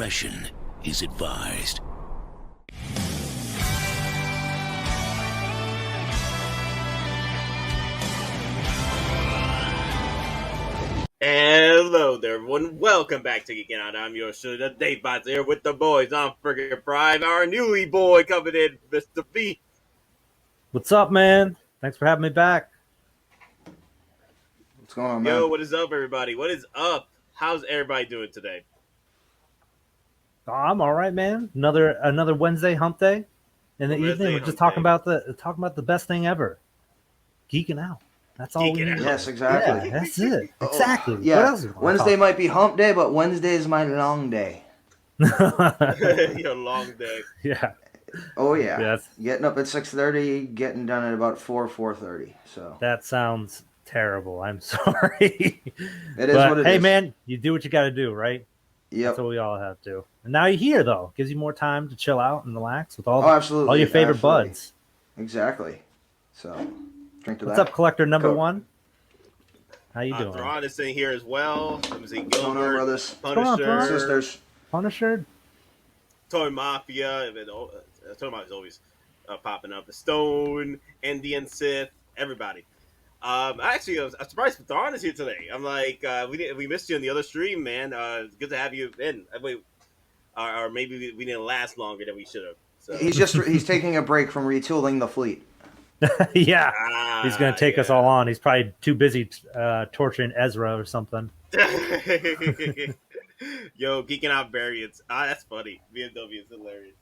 discretion is advised. Hello there, everyone. Welcome back to Geeking Out. I'm your show, the Datebots, here with the boys. I'm friggin' Prime, our newly boy coming in, Mr. B. What's up, man? Thanks for having me back. What's going on, man? Yo, what is up, everybody? What is up? How's everybody doing today? Oh, I'm all right, man. Another Wednesday hump day. In the evening, we're just talking about the best thing ever. Geeking out. That's all we need. Yes, exactly. Yeah, that's it. Exactly. Yeah. What else Wednesday might be hump day, but Wednesday is my long day. Your long day. Yeah. Oh yeah. Yes. Getting up at 6:30, getting done at about 4:30. So that sounds terrible. I'm sorry. It is what it is. Hey, man, you do what you got to do, right? Yep. That's what we all have to. And now you're here, though. Gives you more time to chill out and relax with absolutely. all your favorite buds. Exactly. So, drink to What's that. up, collector number one? How you doing? Thrawn is in here as well. Let me see. What's going on, brothers? Punisher. Sisters. Punisher. Toy Mafia. Toy Mafia is always popping up. The Stone, Indian Sith, everybody. Actually, I was surprised Thrawn is here today. I'm like, we missed you in the other stream, man. It's good to have you in. Wait, or maybe we didn't last longer than we should have. So. He's taking a break from retooling the fleet. Yeah, he's gonna take us all on. He's probably too busy torturing Ezra or something. Yo, geeking out variants. That's funny. BMW is hilarious.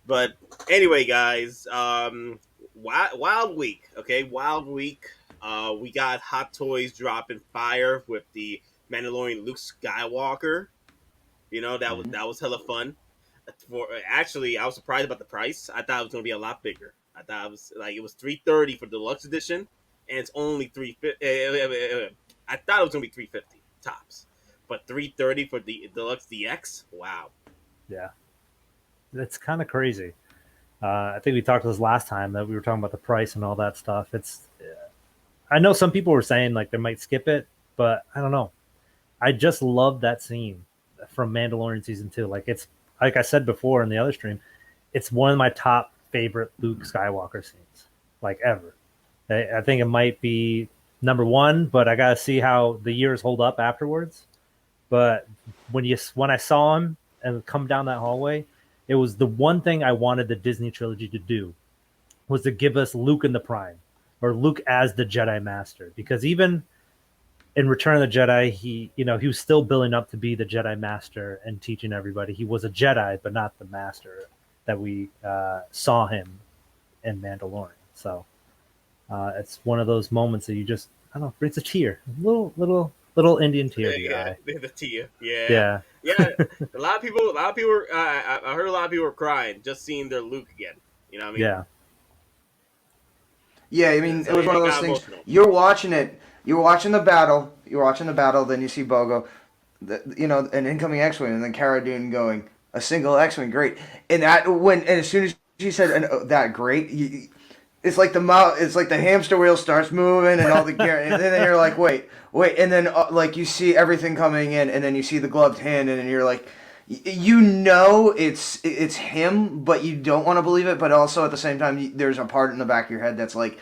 But anyway, guys, Wild Week. Okay, Wild Week. We got Hot Toys dropping fire with the Mandalorian Luke Skywalker. You know, that was hella fun. Actually, I was surprised about the price. I thought it was gonna be a lot bigger. I thought it was $330 for the Deluxe edition, and it's only $350. I thought it was gonna be $350 tops, but $330 for the Deluxe DX. Wow. Yeah, that's kind of crazy. I think we talked this last time that we were talking about the price and all that stuff. I know some people were saying like they might skip it, but I don't know. I just love that scene from Mandalorian season 2. Like like I said before in the other stream, it's one of my top favorite Luke Skywalker scenes, like ever. I think it might be number one, but I gotta see how the years hold up afterwards. But when I saw him and come down that hallway, it was the one thing I wanted the Disney trilogy to do, was to give us Luke in the Prime, or Luke as the Jedi Master, because even in Return of the Jedi, he was still building up to be the Jedi Master and teaching everybody. He was a Jedi, but not the Master that we saw him in Mandalorian. So it's one of those moments that you just, I don't know, brings a tear, little Indian tear to your eye. The tear, yeah. A lot of people. I heard a lot of people were crying just seeing their Luke again. You know what I mean? Yeah. Yeah, I mean, it was one of those things. You're watching it. You're watching the battle. Then you see Bogo, an incoming X-wing, and then Cara Dune going, a single X-wing, great. And as soon as she said that great, it's like the hamster wheel starts moving and all the gear, and then you're like, wait, and then like you see everything coming in, and then you see the gloved hand, and then you're like, it's him, but you don't want to believe it, but also at the same time, there's a part in the back of your head that's like,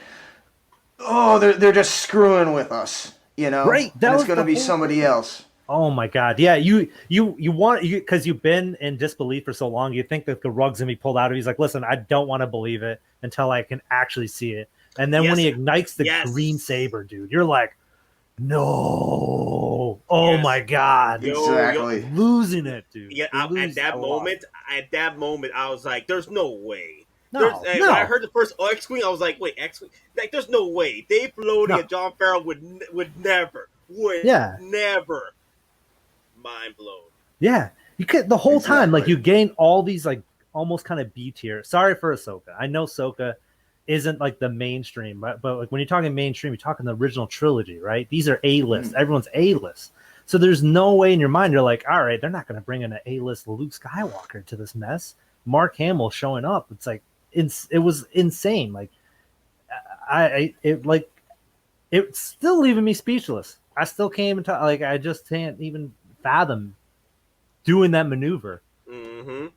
oh, they're just screwing with us, Right, and it's going to be somebody else. Oh my God! Yeah, you want because you've been in disbelief for so long. You think that the rug's gonna be pulled out of you. He's like, listen, I don't want to believe it until I can actually see it. And then when he ignites the green saber, dude, you're like, no! Oh my God! Exactly, losing it, dude. Yeah, at that moment, I was like, "There's no way." No. When I heard the first X-wing, I was like, "Wait, X-wing? Like, there's no way Dave Filoni and Jon Favreau would never, never." Mind blown. Yeah, you could the whole time, like you gain all these like almost kind of B tier. Sorry for Ahsoka. I know Ahsoka isn't like the mainstream, but like when you're talking mainstream, you're talking the original trilogy, right? These are A-list. Everyone's A-list. So there's no way in your mind you're like, all right, they're not going to bring in an A-list Luke Skywalker to this mess. Mark Hamill showing up, it's like it was insane. Like it's still leaving me speechless. I still can't even talk. Like I just can't even fathom doing that maneuver. Mm-hmm.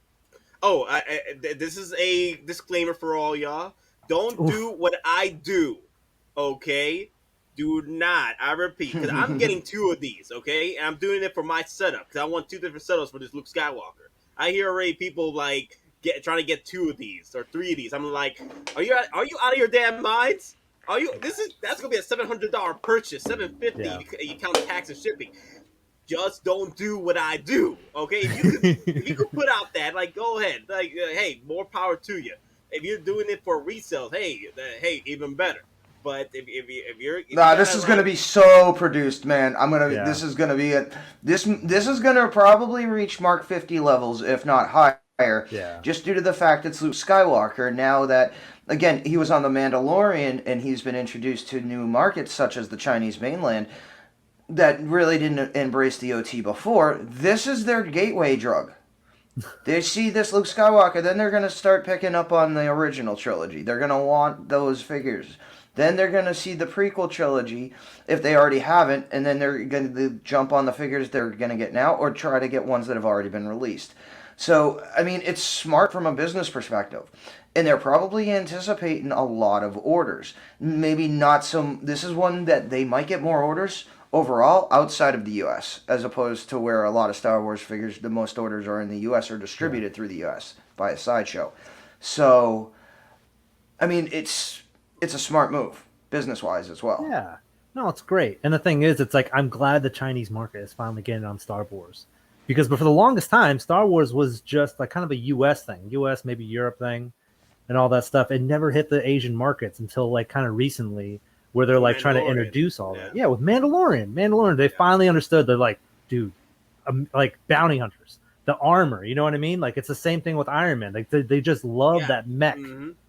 Oh, this is a disclaimer for all y'all. Don't do what I do, okay? Do not. I repeat, because I'm getting 2 of these, okay? And I'm doing it for my setup, because I want 2 different setups for this Luke Skywalker. I hear already people like trying to get 2 of these or 3 of these. I'm like, are you out of your damn minds? That's gonna be a $700 purchase, $750. Yeah. You count tax and shipping. Just don't do what I do, okay? If you could put out that, like, go ahead, like, hey, more power to you. If you're doing it for resales, hey, even better. But if you're this is gonna be so produced, man. This is gonna be it. This is gonna probably reach Mark 50 levels, if not higher. Yeah. Just due to the fact it's Luke Skywalker. Now that, again, he was on the Mandalorian and he's been introduced to new markets such as the Chinese mainland that really didn't embrace the OT before. This is their gateway drug. They see this Luke Skywalker, then they're gonna start picking up on the original trilogy. They're gonna want those figures. Then they're going to see the prequel trilogy, if they already haven't, and then they're going to jump on the figures they're going to get now, or try to get ones that have already been released. So, I mean, it's smart from a business perspective. And they're probably anticipating a lot of orders. Maybe not some... This is one that they might get more orders overall outside of the U.S., as opposed to where a lot of Star Wars figures, the most orders are in the U.S. or distributed through the U.S. by a Sideshow. So, I mean, it's a smart move, business-wise as well. Yeah. No, it's great. And the thing is, it's like, I'm glad the Chinese market is finally getting on Star Wars. Because for the longest time, Star Wars was just like kind of a U.S. thing. U.S., maybe Europe thing, and all that stuff. It never hit the Asian markets until like kind of recently, where they're like trying to introduce all that. Yeah, with Mandalorian, they finally understood. They're like, dude, like bounty hunters. The armor, you know what I mean? Like, it's the same thing with Iron Man. Like, they just love that mech,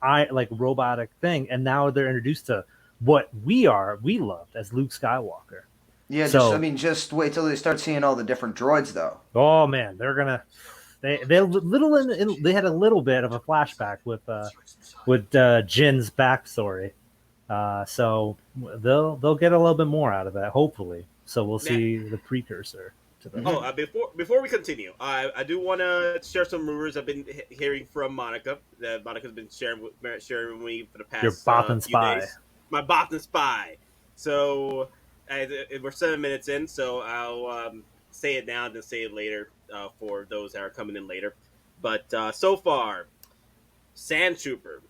like robotic thing, and now they're introduced to what we loved as Luke Skywalker. Yeah, just wait till they start seeing all the different droids, though. Oh man, they had a little bit of a flashback with Jin's backstory, so they'll get a little bit more out of that, hopefully. So we'll see the precursor. Before we continue, I do want to share some rumors I've been hearing from Monica. That Monica's been sharing with me for the past Your Bothan few spy. days. My Bothan spy. So we're 7 minutes in, so I'll say it now and then say it later for those that are coming in later. But so far, Sand Trooper,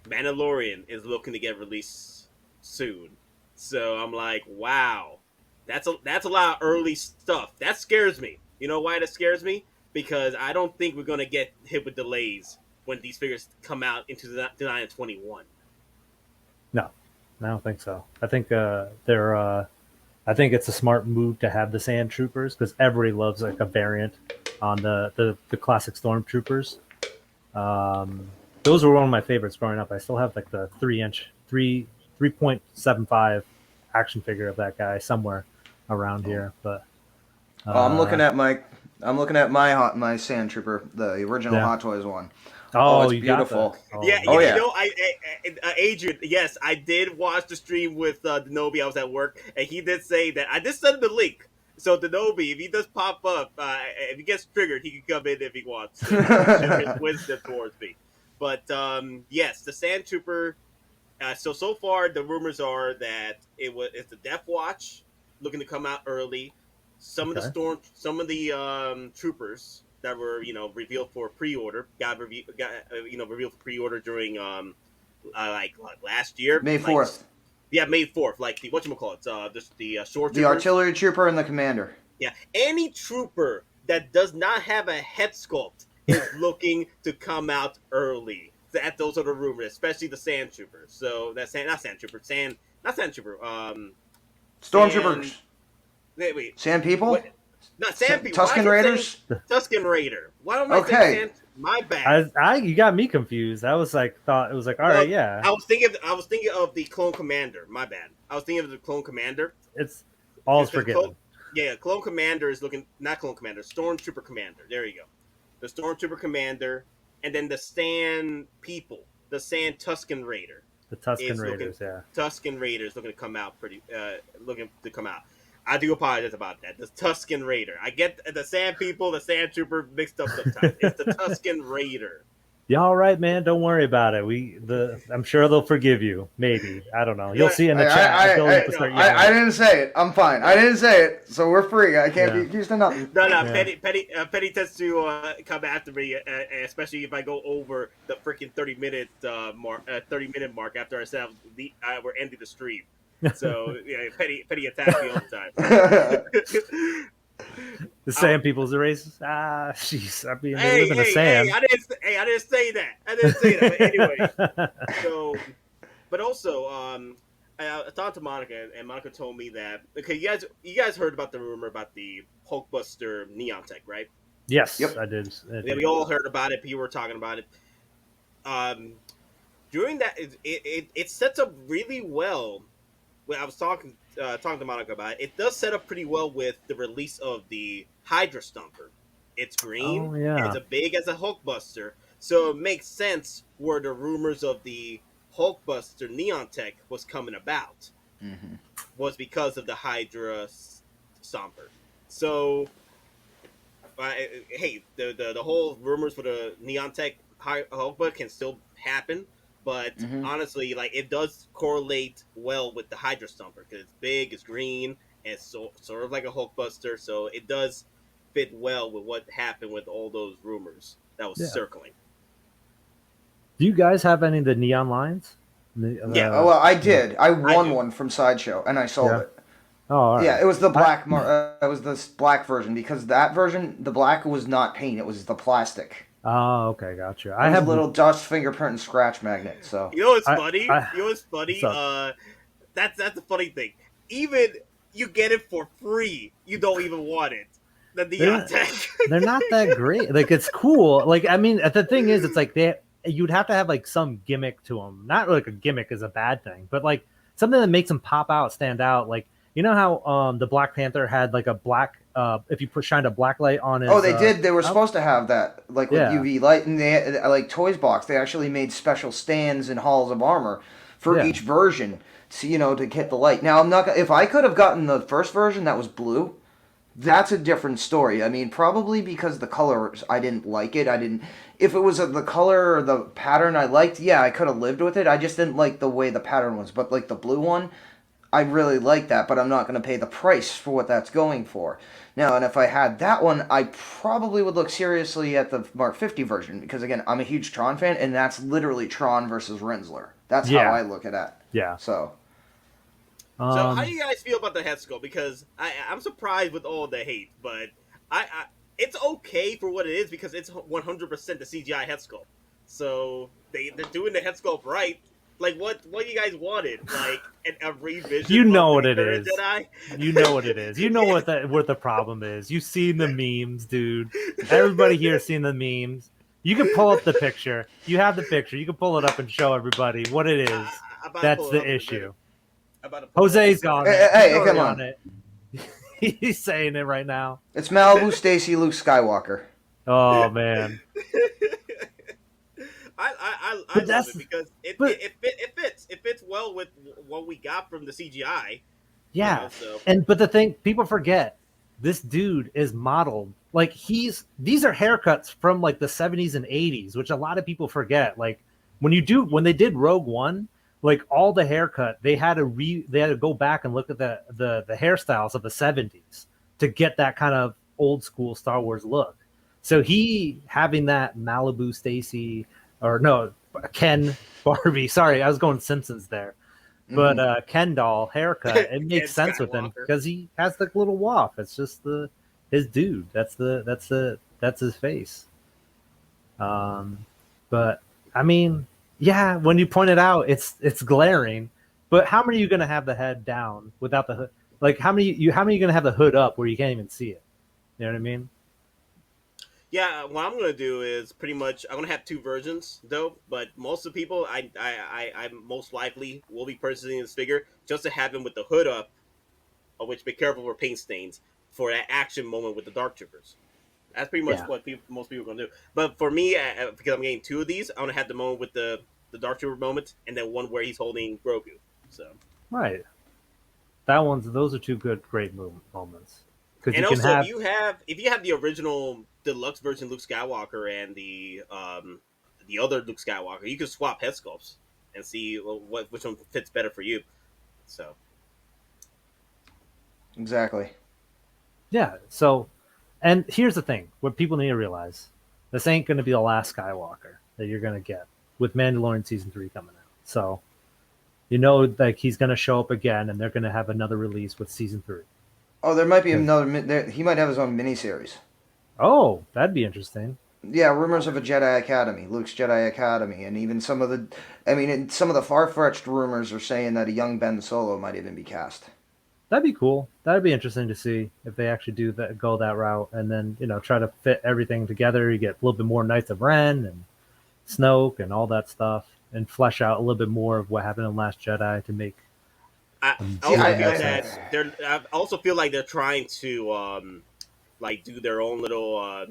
Mandalorian is looking to get released soon. So I'm like, wow. That's a lot of early stuff. That scares me. You know why that scares me? Because I don't think we're going to get hit with delays when these figures come out into the 2021. No, I don't think so. I think I think it's a smart move to have the Sand Troopers, because everybody loves like a variant on the classic Stormtroopers. Those were one of my favorites growing up. I still have like the 3.75 action figure of that guy somewhere around here, but I'm looking at my Sand Trooper, the original Hot Toys one. Oh, it's beautiful. Yeah. You know, Adrian, yes, I did watch the stream with Denobi. I was at work, and he did say that I did send him the link. So Denobi, if he does pop up, if he gets triggered, he can come in if he wants to. His wisdom towards me. But yes, the Sand Trooper. So far, the rumors are that it's the Death Watch looking to come out early. Some of the troopers that were revealed for pre-order got revealed for pre-order during like last year, May 4th. May 4th. Like the whatchamacallit, the short troopers. The artillery trooper and the commander. Yeah, any trooper that does not have a head sculpt is looking to come out early. Those are the rumors, especially the Sand Troopers. So that's not Sand Trooper. Stormtroopers. Wait. Sand people? What? Not Sand people. Tusken Raiders? Tusken Raider. Why am I saying Sand? My bad. You got me confused. I was like, all right, yeah. I was thinking of the Clone Commander. My bad. I was thinking of the Clone Commander. It's all's forgiven. Clone Commander is looking, not Clone Commander, Stormtrooper Commander. There you go. The Stormtrooper Commander, and then the Sand people, the Sand Tusken Raider. The Tusken Raiders, Tusken Raiders looking to come out I do apologize about that. The Tusken Raider. I get the Sand People, the Sand Trooper mixed up sometimes. It's the Tusken Raider. You all right, man? Don't worry about it. I'm sure they'll forgive you. Maybe, I don't know. You'll see in the chat. I didn't say it. I'm fine. I didn't say it, so we're free. I can't be accused of nothing. No. Yeah. Petty tends to come after me, especially if I go over the freaking 30-minute mark. 30-minute mark after I said we're ending the stream. So yeah, Petty attacks me all the time. The Sand People's a racist. Jeez, I mean, they live in the sand. I didn't say that. But anyway, so, but also, I talked to Monica, and Monica told me that you guys heard about the rumor about the Hulkbuster Neon Tech, right? Yes, yep. I did. Yeah, we all heard about it. People were talking about it. During that, it sets up really well. When I was talking to Monica about it, it does set up pretty well with the release of the Hydra Stomper. It's green. Oh, yeah. It's as big as a Hulkbuster, so it makes sense where the rumors of the Hulkbuster Neon Tech was coming about. Mm-hmm. Was because of the Hydra Stomper. So, hey, the whole rumors for the Neon Tech Hulkbuster can still happen. But honestly, like, it does correlate well with the Hydra Stomper because it's big, it's green, and it's sort of like a Hulkbuster. So it does fit well with what happened with all those rumors that was circling. Do you guys have any of the neon lines? Yeah. Well, I did. I won one from Sideshow, and I sold it. Oh, all right. Yeah, it was the black. It was the black version because that version, the black was not paint; it was the plastic. Oh, okay, gotcha. I have a little dust fingerprint and scratch magnet. So you know what's funny? That's the funny thing. Even you get it for free, you don't even want it. The Neon Tech. They're not that great. Like, it's cool. Like, I mean, the thing is, it's like you'd have to have like some gimmick to them. Not like a gimmick is a bad thing, but like something that makes them pop out, stand out. Like, you know how the Black Panther had like a black. If you shined a black light on it. Oh, they did. They were supposed to have that, like with UV light, and they like Toys Box. They actually made special stands in halls of armor for each version, so, to get the light. Now, I'm not. If I could have gotten the first version that was blue, that's a different story. I mean, probably because the color, I didn't like it. If it was the color or the pattern I liked, I could have lived with it. I just didn't like the way the pattern was. But like the blue one, I really like that, but I'm not going to pay the price for what that's going for. Now, and if I had that one, I probably would look seriously at the Mark 50 version, because, again, I'm a huge Tron fan, and that's literally Tron versus Rensler. That's how I look at that. Yeah. So how do you guys feel about the head sculpt? Because I'm surprised with all the hate, but it's okay for what it is, because it's 100% the CGI head sculpt. So they're doing the head sculpt right. Like, what you guys wanted? Like, a revision? You know what it is. Jedi? You know what it is. You know what the problem is. You've seen the memes, dude. Everybody here has seen the memes. You can pull up the picture. You have the picture. You can pull it up and show everybody what it is. That's the issue. Jose's gone. Hey, come on. It. He's saying it right now. It's Malibu Stacy Luke Skywalker. Oh, man. I love it because it fits well with what we got from the CGI. Yeah, but the thing people forget, this dude is modeled like these are haircuts from like the 70s and 80s, which a lot of people forget. Like when they did Rogue One, like all the haircut, they had to go back and look at the hairstyles of the 70s to get that kind of old school Star Wars look. So he having that Malibu Stacy. Or no, Ken Barbie. Sorry, I was going Simpsons there. But Ken doll haircut, it makes sense with him because he has the little waff. It's just his dude. That's his face. But I mean, yeah, when you point it out, it's glaring. But how many are you gonna have the head down without the hood? Like how many are you gonna have the hood up where you can't even see it? You know what I mean? Yeah, what I'm gonna do is pretty much I'm gonna have two versions though, but most of the people I most likely will be purchasing this figure just to have him with the hood up, of which be careful for paint stains for that action moment with the Dark Troopers. That's pretty much what most people are gonna do. But for me, because I'm getting two of these, I'm gonna have the moment with the Dark Trooper moment, and then one where he's holding Grogu. So right. Those are two great moments. Because And you can also, have if you have the original deluxe version Luke Skywalker and the other Luke Skywalker, you can swap head sculpts and see which one fits better for you. So Exactly. yeah. So, and here's the thing: what people need to realize, this ain't going to be the last Skywalker that you're going to get with Mandalorian season 3 coming out. So, like he's going to show up again, and they're going to have another release with season 3. Oh, there might be another. He might have his own miniseries. Oh, that'd be interesting. Yeah, rumors of a Jedi Academy, Luke's Jedi Academy, and even some of the far-fetched rumors are saying that a young Ben Solo might even be cast. That'd be cool. That'd be interesting to see if they actually go that route, and then try to fit everything together. You get a little bit more Knights of Ren and Snoke and all that stuff, and flesh out a little bit more of what happened in Last Jedi to make. I also feel like they're trying to like do their own little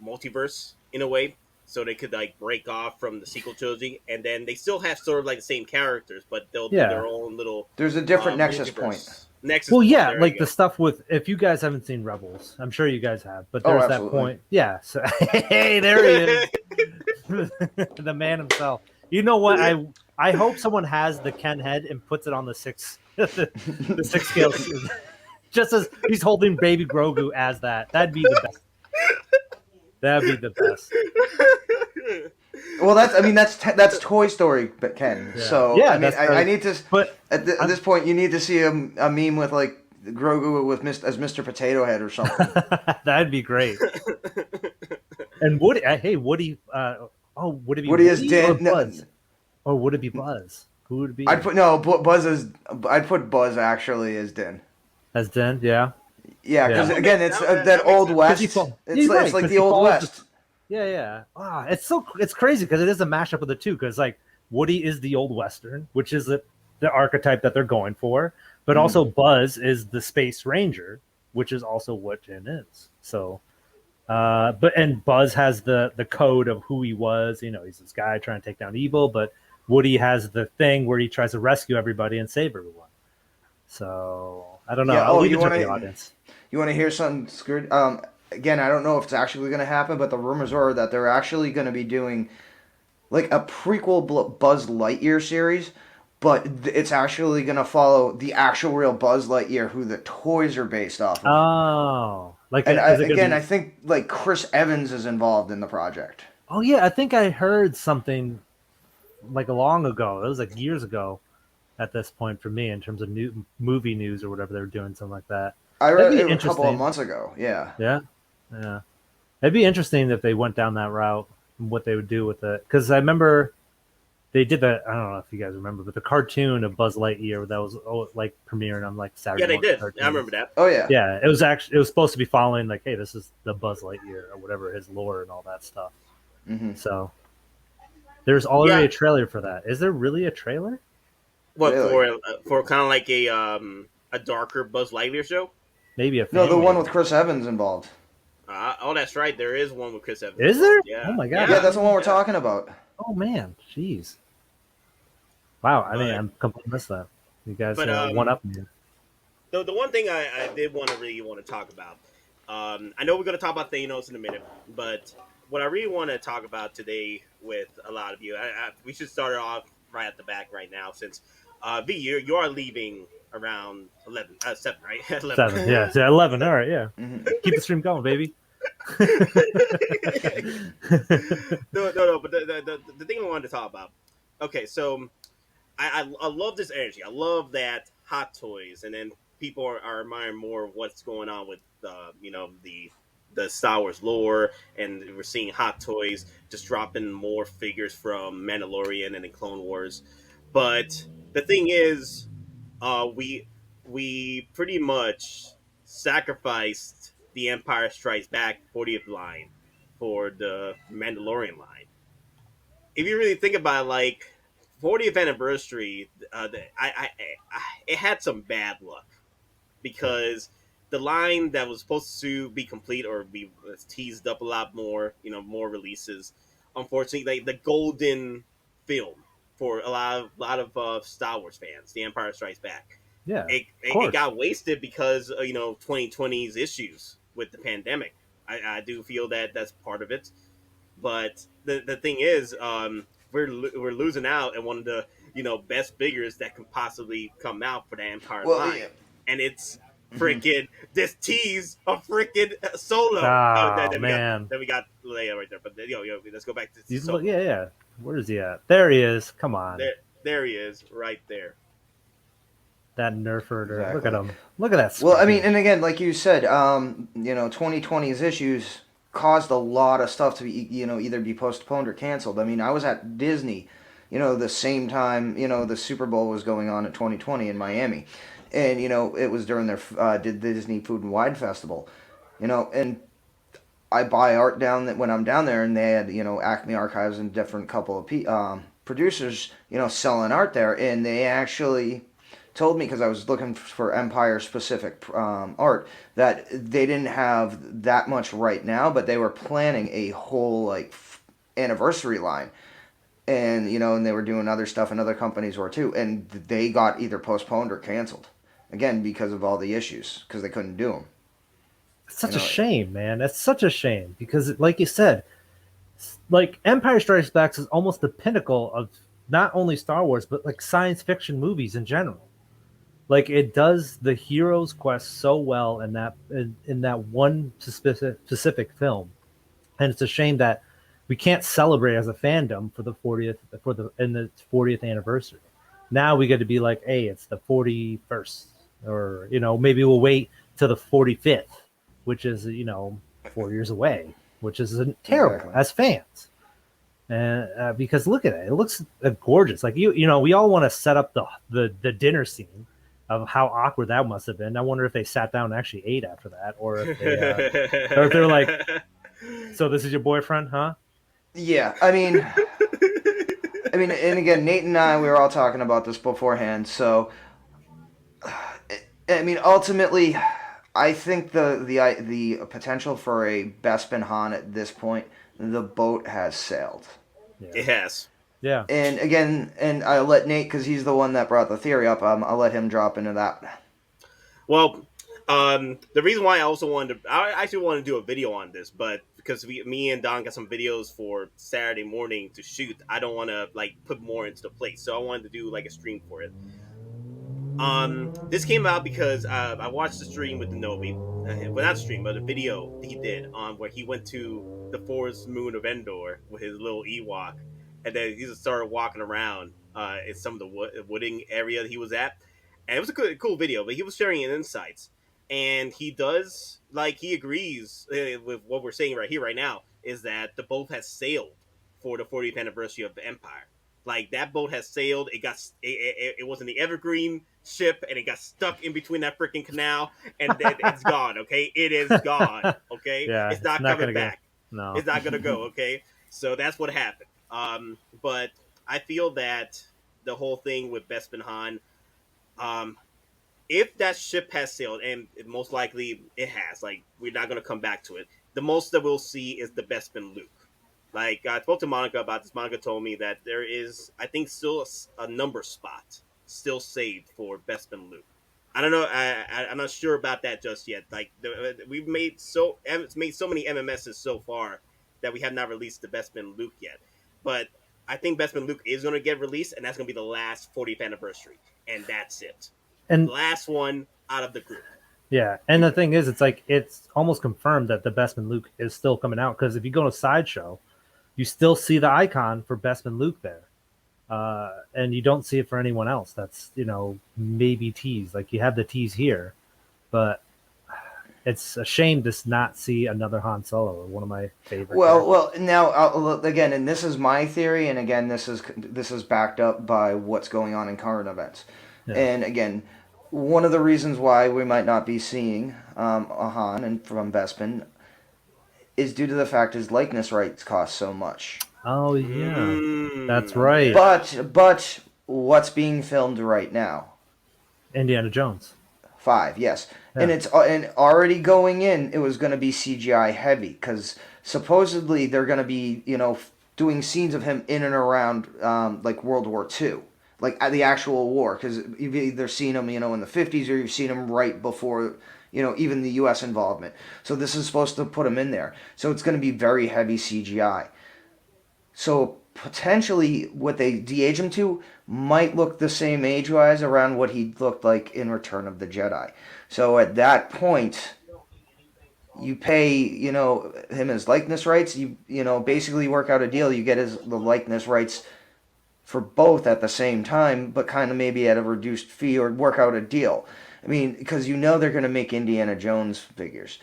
multiverse in a way, so they could like break off from the sequel trilogy, and then they still have sort of like the same characters, but they'll do their own little. There's a different Nexus point. Well, yeah, like the stuff with, if you guys haven't seen Rebels, I'm sure you guys have, but there's that point. Yeah. So, hey, there he is. The man himself. You know what? I hope someone has the Ken head and puts it on the 6 the 6 scale, just as he's holding baby Grogu as that. That'd be the best. That'd be the best. Well, that's Toy Story, but Ken. Yeah. So yeah, I need to. But at this point, you need to see a meme with like Grogu with as Mr. Potato Head or something. That'd be great. And Woody, hey Woody. Would it be Woody is dead? Or Buzz? Or would it be Buzz? Who would it be? I'd put Buzz actually as Din. As Din, yeah. Yeah, because again, it's that Old West. It's like the Old West. Yeah. It's crazy because it is a mashup of the two. Because like Woody is the Old Western, which is the archetype that they're going for, but also Buzz is the Space Ranger, which is also what Din is. So, and Buzz has the code of who he was. He's this guy trying to take down evil, but Woody has the thing where he tries to rescue everybody and save everyone. So I don't know. Yeah, I'll leave it to the audience. You want to hear something screwed? Again, I don't know if it's actually going to happen, but the rumors are that they're actually going to be doing like a prequel Buzz Lightyear series, but it's actually going to follow the actual real Buzz Lightyear, who the toys are based off of. Oh, I think like Chris Evans is involved in the project. Oh yeah, I think I heard something like long ago. It was like years ago at this point for me in terms of new movie news or whatever they were doing, something like that. I read it a couple of months ago. Yeah. It'd be interesting if they went down that route and what they would do with it. Because I remember they did that. I don't know if you guys remember, but the cartoon of Buzz Lightyear that was like premiering on like Saturday. Yeah, they did. Cartoons. I remember that. Oh yeah. Yeah, it was supposed to be following like, hey, this is the Buzz Lightyear or whatever, his lore and all that stuff. Mm-hmm. So there's already a trailer for that. Is there really a trailer? What for kind of like a darker Buzz Lightyear show? Maybe the one with Chris Evans involved. That's right. There is one with Chris Evans. Is there? Yeah. Oh my god. Yeah, that's the one we're talking about. Oh man, jeez. Wow, I'm completely missed that. You guys one up me. The one thing I did really want to talk about. I know we're going to talk about Thanos in a minute, but what I really want to talk about today with a lot of you, we should start it off right at the back right now, since V, you are leaving around 7, right? 11. 7, yeah. So 11, all right, yeah. Mm-hmm. Keep the stream going, baby. No, but the thing I wanted to talk about. Okay, so I love this energy. I love that Hot Toys, and then people are admiring more of what's going on with the Star Wars lore, and we're seeing Hot Toys just dropping more figures from Mandalorian and the Clone Wars. But the thing is, we pretty much sacrificed the Empire Strikes Back 40th line for the Mandalorian line. If you really think about it, like 40th anniversary, it had some bad luck, because the line that was supposed to be complete or be teased up a lot more, more releases, unfortunately, like the golden film for a lot of Star Wars fans, The Empire Strikes Back. Yeah, it got wasted because 2020's issues with the pandemic. I do feel that that's part of it, but the thing is, we're losing out on one of the best figures that can possibly come out for the Empire Well, yeah. line, and it's Mhm. freaking this tease of freaking Solo. Oh Then man, we got Leia right there, but let's go back to Solo. yeah. Where is he at? There he is. Come on, there he is, right there. that nerf herder. Exactly. Look at him. Look at that. Well, I mean, and again, like you said, 2020's issues caused a lot of stuff to be, either be postponed or canceled. I mean, I was at Disney, the same time, the Super Bowl was going on in 2020 in Miami. And, it was during their Disney Food and Wine Festival, and I buy art when I'm down there, and they had, Acme Archives and different couple of producers, selling art there, and they actually told me, because I was looking for Empire specific art, that they didn't have that much right now, but they were planning a whole anniversary line, and and they were doing other stuff, and other companies were too, and they got either postponed or canceled again because of all the issues, because they couldn't do them. It's such a shame, man. It's such a shame because, like you said, like Empire Strikes Back is almost the pinnacle of not only Star Wars but like science fiction movies in general. Like it does the hero's quest so well in that one specific film, and it's a shame that we can't celebrate as a fandom for the 40th anniversary. Now we get to be like, hey, it's the 41st, or maybe we'll wait till the 45th, which is 4 years away, which is terrible as fans. And because look at it looks gorgeous. Like we all want to set up the dinner scene of how awkward that must have been. I wonder if they sat down and actually ate after that, or if they're like, so this is your boyfriend, huh? Yeah, I mean, and again, Nate and I, we were all talking about this beforehand. So, I mean, ultimately, I think the potential for a Bespin Han at this point, the boat has sailed. Yeah. It has. Yeah. And again, and I'll let Nate, because he's the one that brought the theory up, I'll let him drop into that. Well, the reason why I actually wanted to do a video on this, but because me and Don got some videos for Saturday morning to shoot, I don't want to put more into the plate, so I wanted to do a stream for it. This came out because I watched the stream with Denobi, well, not stream, but a video he did where he went to the forest moon of Endor with his little Ewok, and then he just started walking around in some of the wooding area that he was at, and it was a cool video. But he was sharing his insights, and he does he agrees with what we're saying right here, right now, is that the boat has sailed for the 40th anniversary of the Empire. That boat has sailed. It was in the Evergreen ship, and it got stuck in between that freaking canal, and it's gone. Okay, it is gone. Okay, yeah, it's not coming back. No, it's not gonna go. Okay, so that's what happened. But I feel that the whole thing with Bespin Han, if that ship has sailed, and most likely it has, we're not gonna come back to it. The most that we'll see is the Bespin Luke. I spoke to Monica about this. Monica told me that there is, I think, still a number spot still saved for Bespin Luke. I don't know. I'm not sure about that just yet. We've made so many MMSs so far that we have not released the Bespin Luke yet. But I think Bespin Luke is going to get released, and that's going to be the last 40th anniversary, and that's it. And the last one out of the group. Yeah, and the thing is, it's almost confirmed that the Bespin Luke is still coming out, because if you go to Sideshow, you still see the icon for Bespin Luke there, and you don't see it for anyone else. That's maybe teased. You have the tease here, but it's a shame to not see another Han Solo, one of my favorite. Well, now again, and this is my theory, and again, this is backed up by what's going on in current events, and again, one of the reasons why we might not be seeing a Han and from Bespin is due to the fact his likeness rights cost so much. Oh yeah, that's right. But what's being filmed right now? Indiana Jones 5, yes, yeah. And already going in, it was going to be CGI heavy, because supposedly they're going to be doing scenes of him in and around World War II, like at the actual war, because you've either seen them, in the 50s, or you've seen them right before, even the U.S. involvement. So this is supposed to put them in there. So it's going to be very heavy CGI. So potentially what they de-age him to might look the same age-wise around what he looked like in Return of the Jedi. So at that point, you pay, him his likeness rights. You basically work out a deal. You get the likeness rights for both at the same time, but kind of maybe at a reduced fee, or work out a deal. I mean, because they're going to make Indiana Jones figures.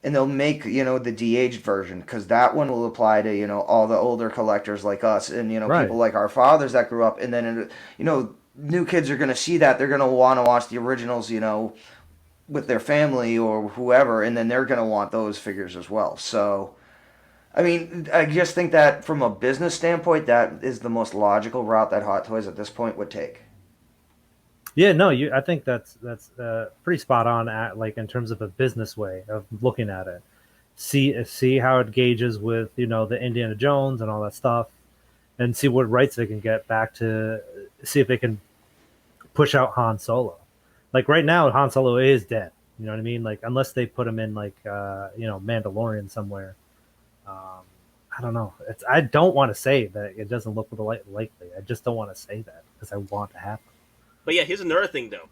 And they'll make, the de-aged version, because that one will apply to, all the older collectors like us, and, Right. people like our fathers that grew up. And then, new kids are going to see that. They're going to want to watch the originals, with their family or whoever, and then they're going to want those figures as well. So, I mean, I just think that from a business standpoint, that is the most logical route that Hot Toys at this point would take. Yeah, no, I think that's pretty spot on like in terms of a business way of looking at it. See how it gauges with the Indiana Jones and all that stuff, and see what rights they can get back to see if they can push out Han Solo. Like right now, Han Solo is dead. You know what I mean? Like unless they put him in like Mandalorian somewhere. I don't know. I don't want to say that it doesn't look likely. I just don't want to say that because I want to happen. But yeah, here's another thing though.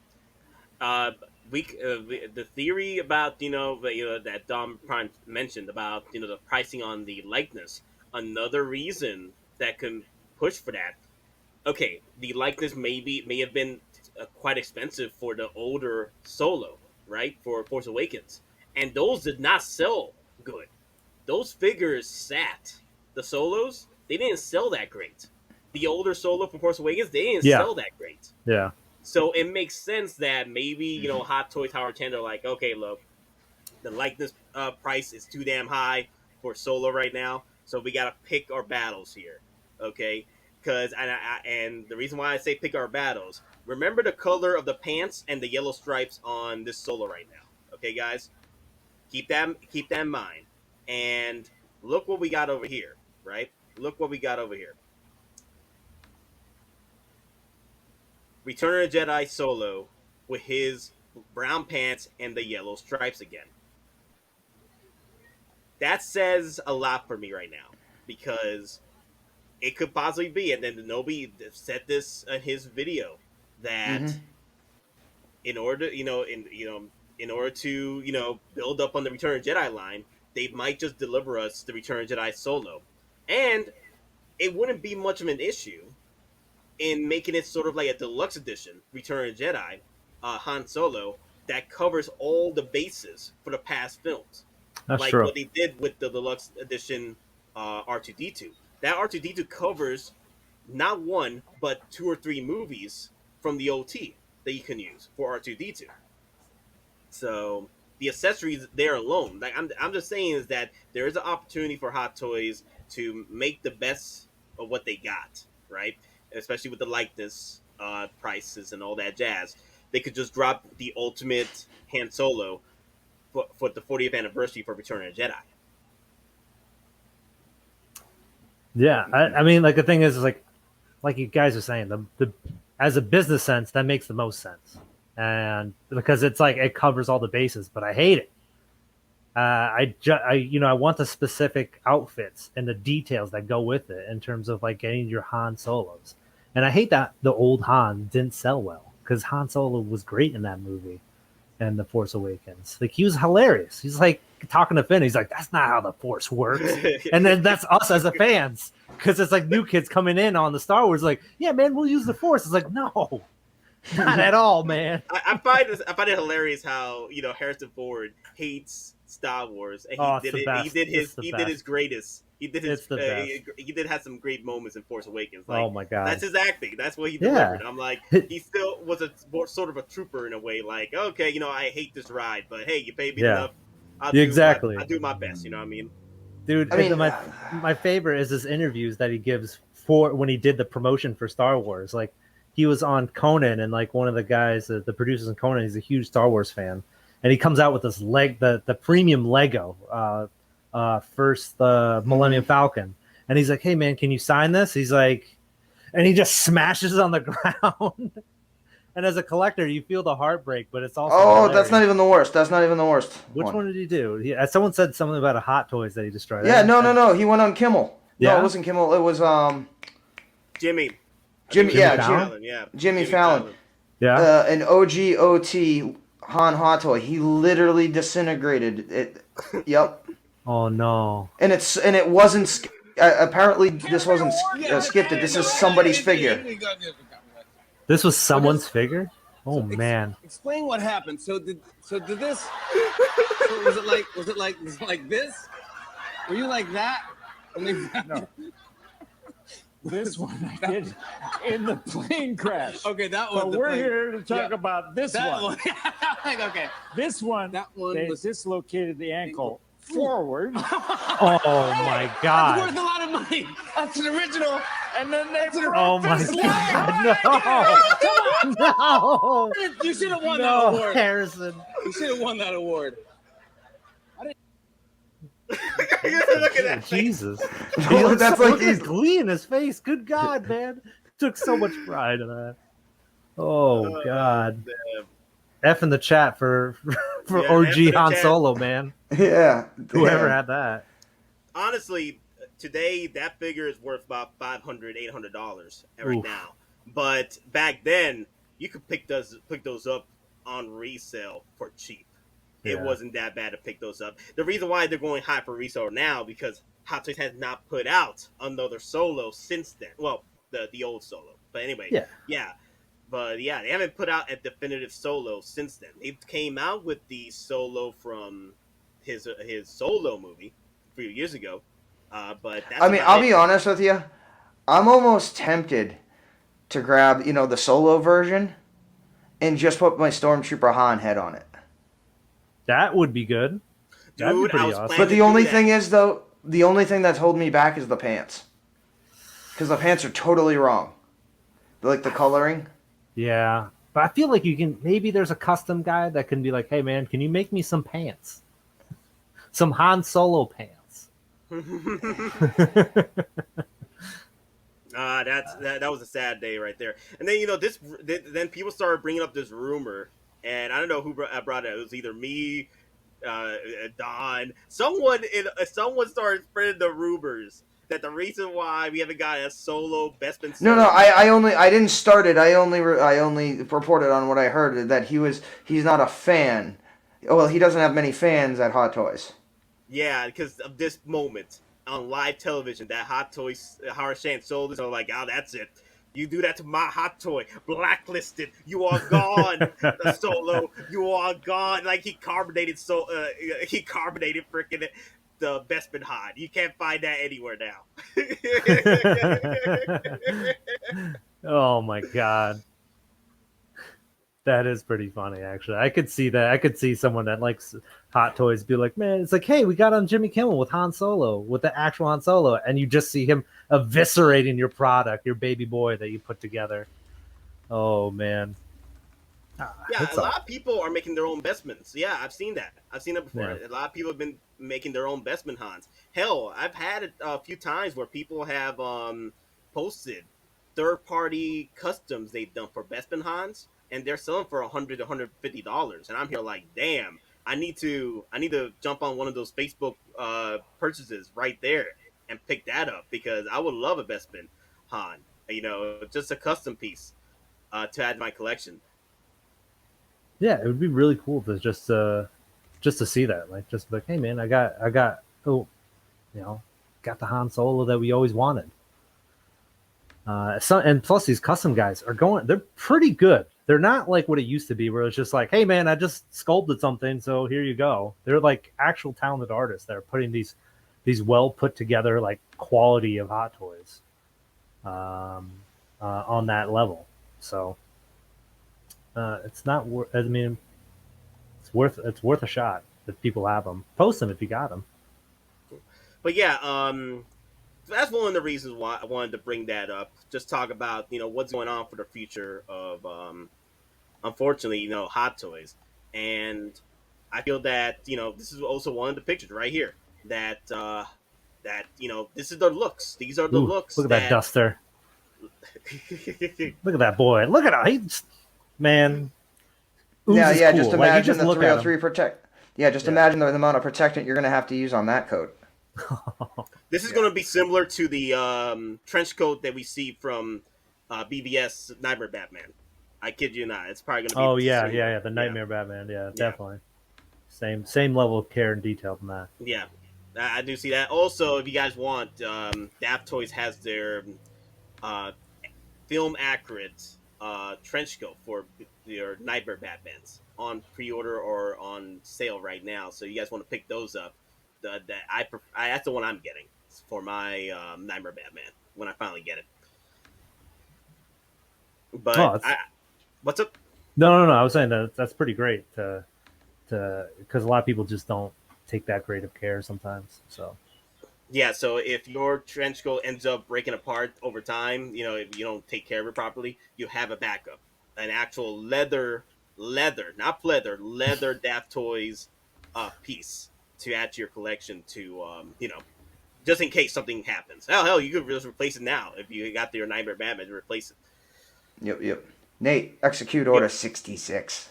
The theory about that Dom Prime mentioned about the pricing on the likeness. Another reason that can push for that. Okay, the likeness may have been quite expensive for the older Solo, right? For Force Awakens, and those did not sell good. Those figures sat. The Solos, they didn't sell that great. The older Solo from Force Awakens, they didn't sell that great. Yeah. So it makes sense that maybe Hot Toy Tower 10 are like, okay, look, the likeness price is too damn high for Solo right now, so we gotta pick our battles here, okay? Because and the reason why I say pick our battles, remember the color of the pants and the yellow stripes on this Solo right now, okay, guys? Keep that in mind. And look what we got over here, right? Look what we got over here. Return of the Jedi Solo with his brown pants and the yellow stripes again. That says a lot for me right now, because it could possibly be, and then Nobi said this in his video, that in order to build up on the Return of the Jedi line, they might just deliver us the Return of the Jedi Solo, and it wouldn't be much of an issue in making it sort of like a deluxe edition Return of the Jedi Han Solo that covers all the bases for the past films. That's like true. What they did with the deluxe edition R2-D2. That R2-D2 covers not one, but 2 or 3 movies from the OT that you can use for R2-D2. So the accessories there alone, like I'm just saying, is that there is an opportunity for Hot Toys to make the best of what they got, right? Especially with the likeness prices and all that jazz. They could just drop the ultimate Han Solo for the 40th anniversary for Return of the Jedi. Yeah, I mean, like the thing is like you guys are saying, the as a business sense, that makes the most sense, and because it's like it covers all the bases. But I hate it. I want the specific outfits and the details that go with it in terms of like getting your Han Solos, and I hate that the old Han didn't sell well, because Han Solo was great in that movie and The Force Awakens. Like he was hilarious. He's like talking to Finn. He's like, "That's not how the Force works," and then that's us as the fans, because it's like new kids coming in on the Star Wars. Like, yeah, man, we'll use the Force. It's like, no, not at all, man. I find it hilarious how Harrison Ford hates Star Wars, and he did his greatest. He did he did have some great moments in Force Awakens. Like, oh my god, that's his acting. That's what he delivered. Yeah. I'm like, he still was sort of a trooper in a way. Like, okay, I hate this ride, but hey, you paid me enough. I'll do my best. You know what I mean? Dude, my favorite is his interviews that he gives for when he did the promotion for Star Wars. Like, he was on Conan, and like one of the guys, the producers in Conan, he's a huge Star Wars fan, and he comes out with this the premium Lego, first the Millennium Falcon, and he's like, "Hey man, can you sign this?" He's like, and he just smashes on the ground. And as a collector, you feel the heartbreak, but it's also hilarious. That's not even the worst. That's not even the worst. Which one did he do? Someone said something about a Hot Toys that he destroyed. Yeah, no. He went on Kimmel. Yeah? No, it wasn't Kimmel. It was Jimmy Fallon. Jimmy Fallon. Yeah. An OG OT Han Hot Toy. He literally disintegrated it. Yep. Oh no. And it wasn't. Apparently, this wasn't skipped. This is somebody's figure. This was someone's figure? Oh man. Explain what happened. So did this was it like this? Were you like that? No. This one I did in the plane crash. Okay, that one. But we're here to talk about this one. Okay. This one, that one they was dislocated the ankle forward. Oh my god. That's worth a lot of money. That's an original. And then they Oh my god. No. You should have won that award. Harrison. You should have won that award. Look at that. Jesus. That's like look at the glee in his face. Good God, man. Took so much pride in that. Oh God. F in the chat for OG Han Solo, man. Yeah. Whoever had that. Honestly, today that figure is worth about $500, $800 right now. But back then, you could pick those up on resale for cheap. It wasn't that bad to pick those up. The reason why they're going high for resale now because Hot Toys has not put out another Solo since then. Well, the old Solo. But anyway, yeah. But yeah, they haven't put out a definitive Solo since then. They came out with the Solo from his Solo movie a few years ago. But that's I'll be honest with you. I'm almost tempted to grab, the Solo version and just put my Stormtrooper Han head on it. That would be good. That'd be pretty awesome. But the only thing is, though, the only thing that's holding me back is the pants. Because the pants are totally wrong. Like the coloring. Yeah. But I feel like maybe there's a custom guy that can be like, hey, man, can you make me some pants? Some Han Solo pants. That was a sad day right there. And then, then people started bringing up this rumor. And I don't know who brought it. It was either me, Don. Someone started spreading the rumors that the reason why we haven't got a Solo Bespin. No, I didn't start it. I only reported on what I heard that he's not a fan. Well, he doesn't have many fans at Hot Toys. Yeah, because of this moment on live television, that Hot Toys Howard Shan sold it. So like, that's it. You do that to my Hot Toy, blacklisted. You are gone, the Solo. You are gone. Like he carbonated freaking the Bespin Han. You can't find that anywhere now. Oh my god, that is pretty funny. Actually, I could see that. I could see someone that likes Hot Toys be like, man, it's like, hey, we got on Jimmy Kimmel with Han Solo, with the actual Han Solo, and you just see him eviscerating your product, your baby boy that you put together. Oh man. Yeah, a lot of people are making their own Bespins. Yeah, I've seen that. I've seen it before. Yeah. A lot of people have been making their own Bespin Hans. Hell, I've had it a few times where people have posted third-party customs they've done for Bespin Hans, and they're selling for $100 to $150. And I'm here like, damn, I need to jump on one of those Facebook purchases right there and pick that up because I would love a Bespin Han. Just a custom piece to add to my collection. Yeah, it would be really cool to just to see that. Like, just like, hey man, I got got the Han Solo that we always wanted. And plus these custom guys they're pretty good. They're not like what it used to be where it's just like, hey man, I just sculpted something, so here you go. They're like actual talented artists that are putting these well put together like quality of Hot Toys on that level. So it's not worth. I mean, it's worth a shot if people have them. Post them if you got them. But yeah, that's one of the reasons why I wanted to bring that up. Just talk about what's going on for the future of unfortunately Hot Toys, and I feel that this is also one of the pictures right here that this is the looks. These are the looks. Look at that duster. Look at that boy. Look at him. Man. Ooze Yeah, is yeah. cool. Just Like, you imagine just the look at him. 303 protect. Yeah, just imagine the amount of protectant you're gonna have to use on that coat. This is going to be similar to the trench coat that we see from BBS Nightmare Batman. I kid you not. It's probably going to be. Oh yeah, similar. yeah. The Nightmare Batman. Yeah, definitely. Same level of care and detail than that. Yeah, I do see that. Also, if you guys want, Daft Toys has their uh, film accurate trench coat for your Nightmare Batmans on pre-order or on sale right now. So you guys want to pick those up. That's the one I'm getting for my Nightmare Batman when I finally get it. But what's up? No. I was saying that's pretty great because a lot of people just don't take that great of care sometimes. So yeah, so if your trench coat ends up breaking apart over time, if you don't take care of it properly, you have a backup, an actual leather, not pleather, leather Daft Toys piece to add to your collection to just in case something happens. Hell, you could just replace it now if you got your Nightmare Batman to replace it. Yep. Nate, execute order 66.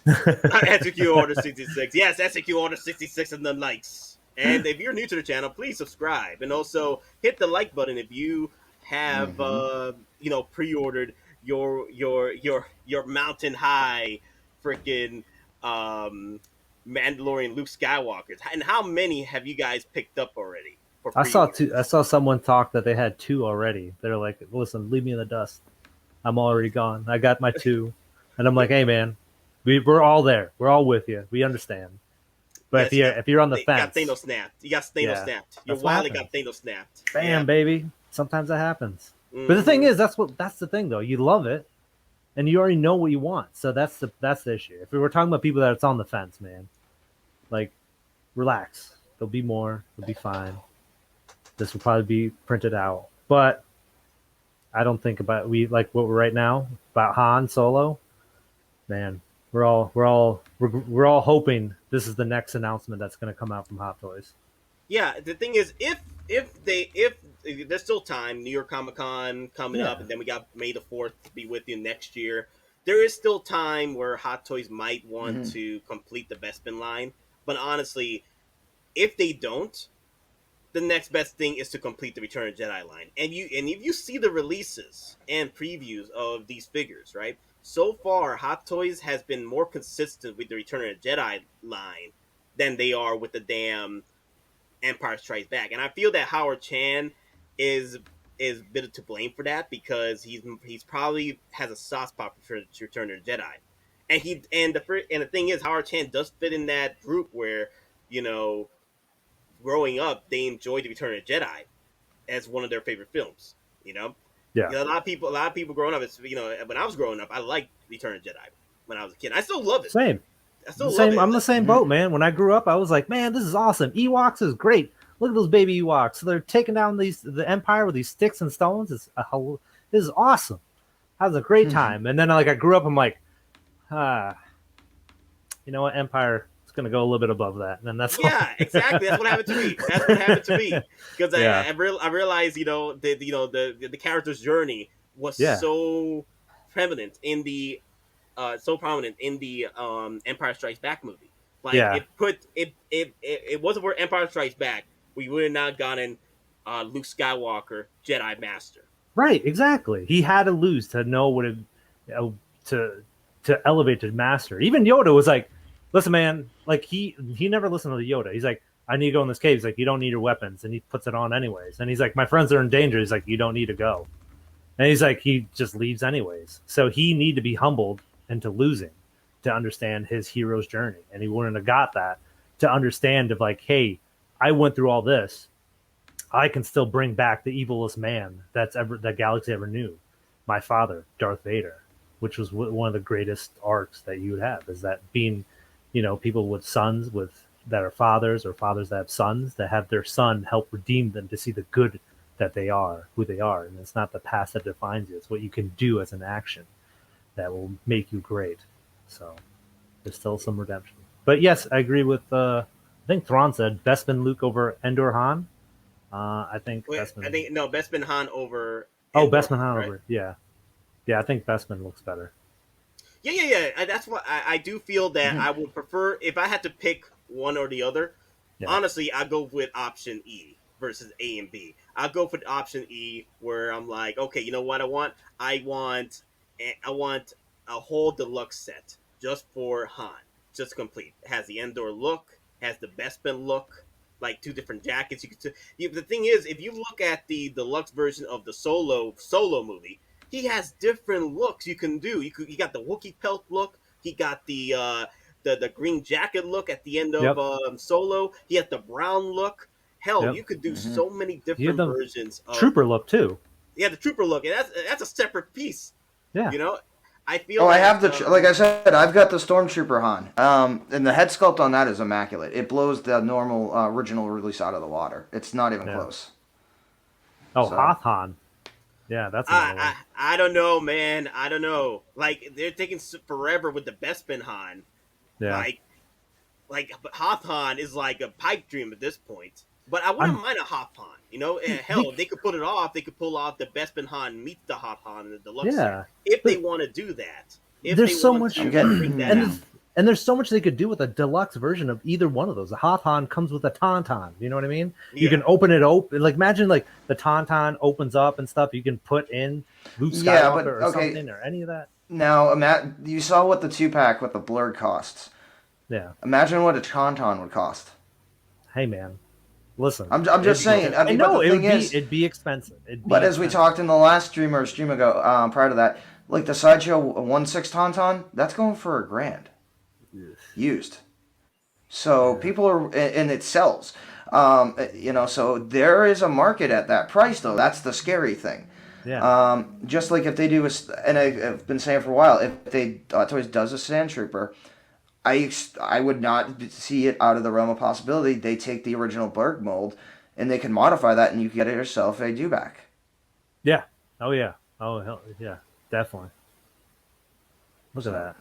Execute order 66. Yes, execute order 66 and the likes. And if you're new to the channel, please subscribe and also hit the like button if you have pre-ordered your mountain high freaking Mandalorian Luke Skywalkers. And how many have you guys picked up already? I saw someone talk that they had 2 already. They're like, listen, leave me in the dust. I'm already gone. I got my 2. And I'm like, hey, man, we're all there. We're all with you. We understand. But if you're on the fence. You got Thanos snapped. You got Thanos snapped. Your wallet got Thanos snapped. Bam, baby. Sometimes that happens. Mm-hmm. But the thing is, that's the thing, though. You love it. And you already know what you want. So that's the issue. If we were talking about people that's on the fence, man, like, relax. There'll be more. It'll be fine. This will probably be printed out. But I don't think about what we're right now about Han Solo. Man, we're all hoping this is the next announcement that's going to come out from Hot Toys. Yeah, the thing is, if there's still time, New York Comic-Con coming up, and then we got May the 4th to be with you next year. There is still time where Hot Toys might want to complete the Bespin line, but honestly, if they don't, the next best thing is to complete the Return of Jedi line. And if you see the releases and previews of these figures, right? So far, Hot Toys has been more consistent with the Return of Jedi line than they are with the damn Empire Strikes Back. And I feel that Howard Chan is a bit to blame for that because he's probably has a soft spot for Return of the Jedi. And the thing is, Howard Chan does fit in that group where, growing up, they enjoyed the Return of the Jedi as one of their favorite films. Yeah. A lot of people growing up. When I was growing up, I liked Return of the Jedi when I was a kid. I still love it. Same. I still love it. I'm the same boat, man. When I grew up, I was like, man, this is awesome. Ewoks is great. Look at those baby Ewoks. So they're taking down the Empire with these sticks and stones. This is awesome. That was a great time. And then I grew up. I'm like, you know what, Empire. Going to go a little bit above that, and then that's exactly. That's what happened to me. Because I realized the character's journey was so prominent in the Empire Strikes Back movie. It wasn't for Empire Strikes Back, we would have not gotten Luke Skywalker Jedi Master. Right, exactly. He had to lose to know what to elevate to Master. Even Yoda was like, listen, man, like he never listened to the Yoda. He's like, I need to go in this cave. He's like, you don't need your weapons. And he puts it on anyways. And he's like, my friends are in danger. He's like, you don't need to go. And he's like, he just leaves anyways. So he need to be humbled into losing to understand his hero's journey. And he wouldn't have got that to understand of like, hey, I went through all this. I can still bring back the evilest man that galaxy ever knew. My father, Darth Vader, which was one of the greatest arcs that you would have, is that being, people with sons that are fathers or fathers that have sons that have their son help redeem them to see the good that they are, who they are. And it's not the past that defines you. It's what you can do as an action that will make you great. So there's still some redemption. But yes, I agree with, I think Thrawn said Bespin Luke over Endor Han. Bespin Bespin Han over Oh, Endor, Bespin Han right? over. Yeah. I think Bespin looks better. Yeah. That's what I do feel that I would prefer if I had to pick one or the other. Yeah. Honestly, I go with option E versus A and B. I'll go for option E where I'm like, okay, you know what I want? I want a whole deluxe set just for Han, just complete. It has the Endor look, has the Bespin look, like two different jackets. The thing is, if you look at the deluxe version of the Solo movie, he has different looks you can do. You got the Wookiee pelt look. He got the green jacket look at the end of Solo. He had the brown look. Hell, you could do so many different versions of Trooper look too. Yeah, the trooper look, and that's a separate piece. Yeah, you know, I feel. Oh, I have like I said, I've got the Stormtrooper Han. And the head sculpt on that is immaculate. It blows the normal original release out of the water. It's not even close. Oh, so. Hoth Han. Yeah, that's. I don't know, man. I don't know. Like they're taking forever with the Bespin Han. Yeah. Like Hoth Han is like a pipe dream at this point. But I wouldn't mind a Hoth Han. You know, hell, they could put it off. They could pull off the Bespin Han meet the Hoth Han in the deluxe. Yeah. If they want to do that. There's so much. And there's so much they could do with a deluxe version of either one of those. The Hoth Han comes with a Tauntaun. You know what I mean? Yeah. You can open it open. Like imagine like the Tauntaun opens up and stuff. You can put in Luke Skywalker or something or any of that. Now, you saw what the 2-pack with the blurred costs. Yeah. Imagine what a Tauntaun would cost. Hey man, listen. I'm just saying. I mean, no, it'd be expensive. But as we talked in the last stream ago, prior to that, like the Sideshow 1/6 Tauntaun, that's going for $1,000. Used. So people are, and it sells. So there is a market at that price, though. That's the scary thing. Yeah. Just like if they do, and I've been saying for a while, if they Toys does a Sand Trooper, I would not see it out of the realm of possibility. They take the original Berg mold and they can modify that, and you get yourself a dewback. Yeah. Oh yeah. Oh hell yeah. Definitely. Look at that.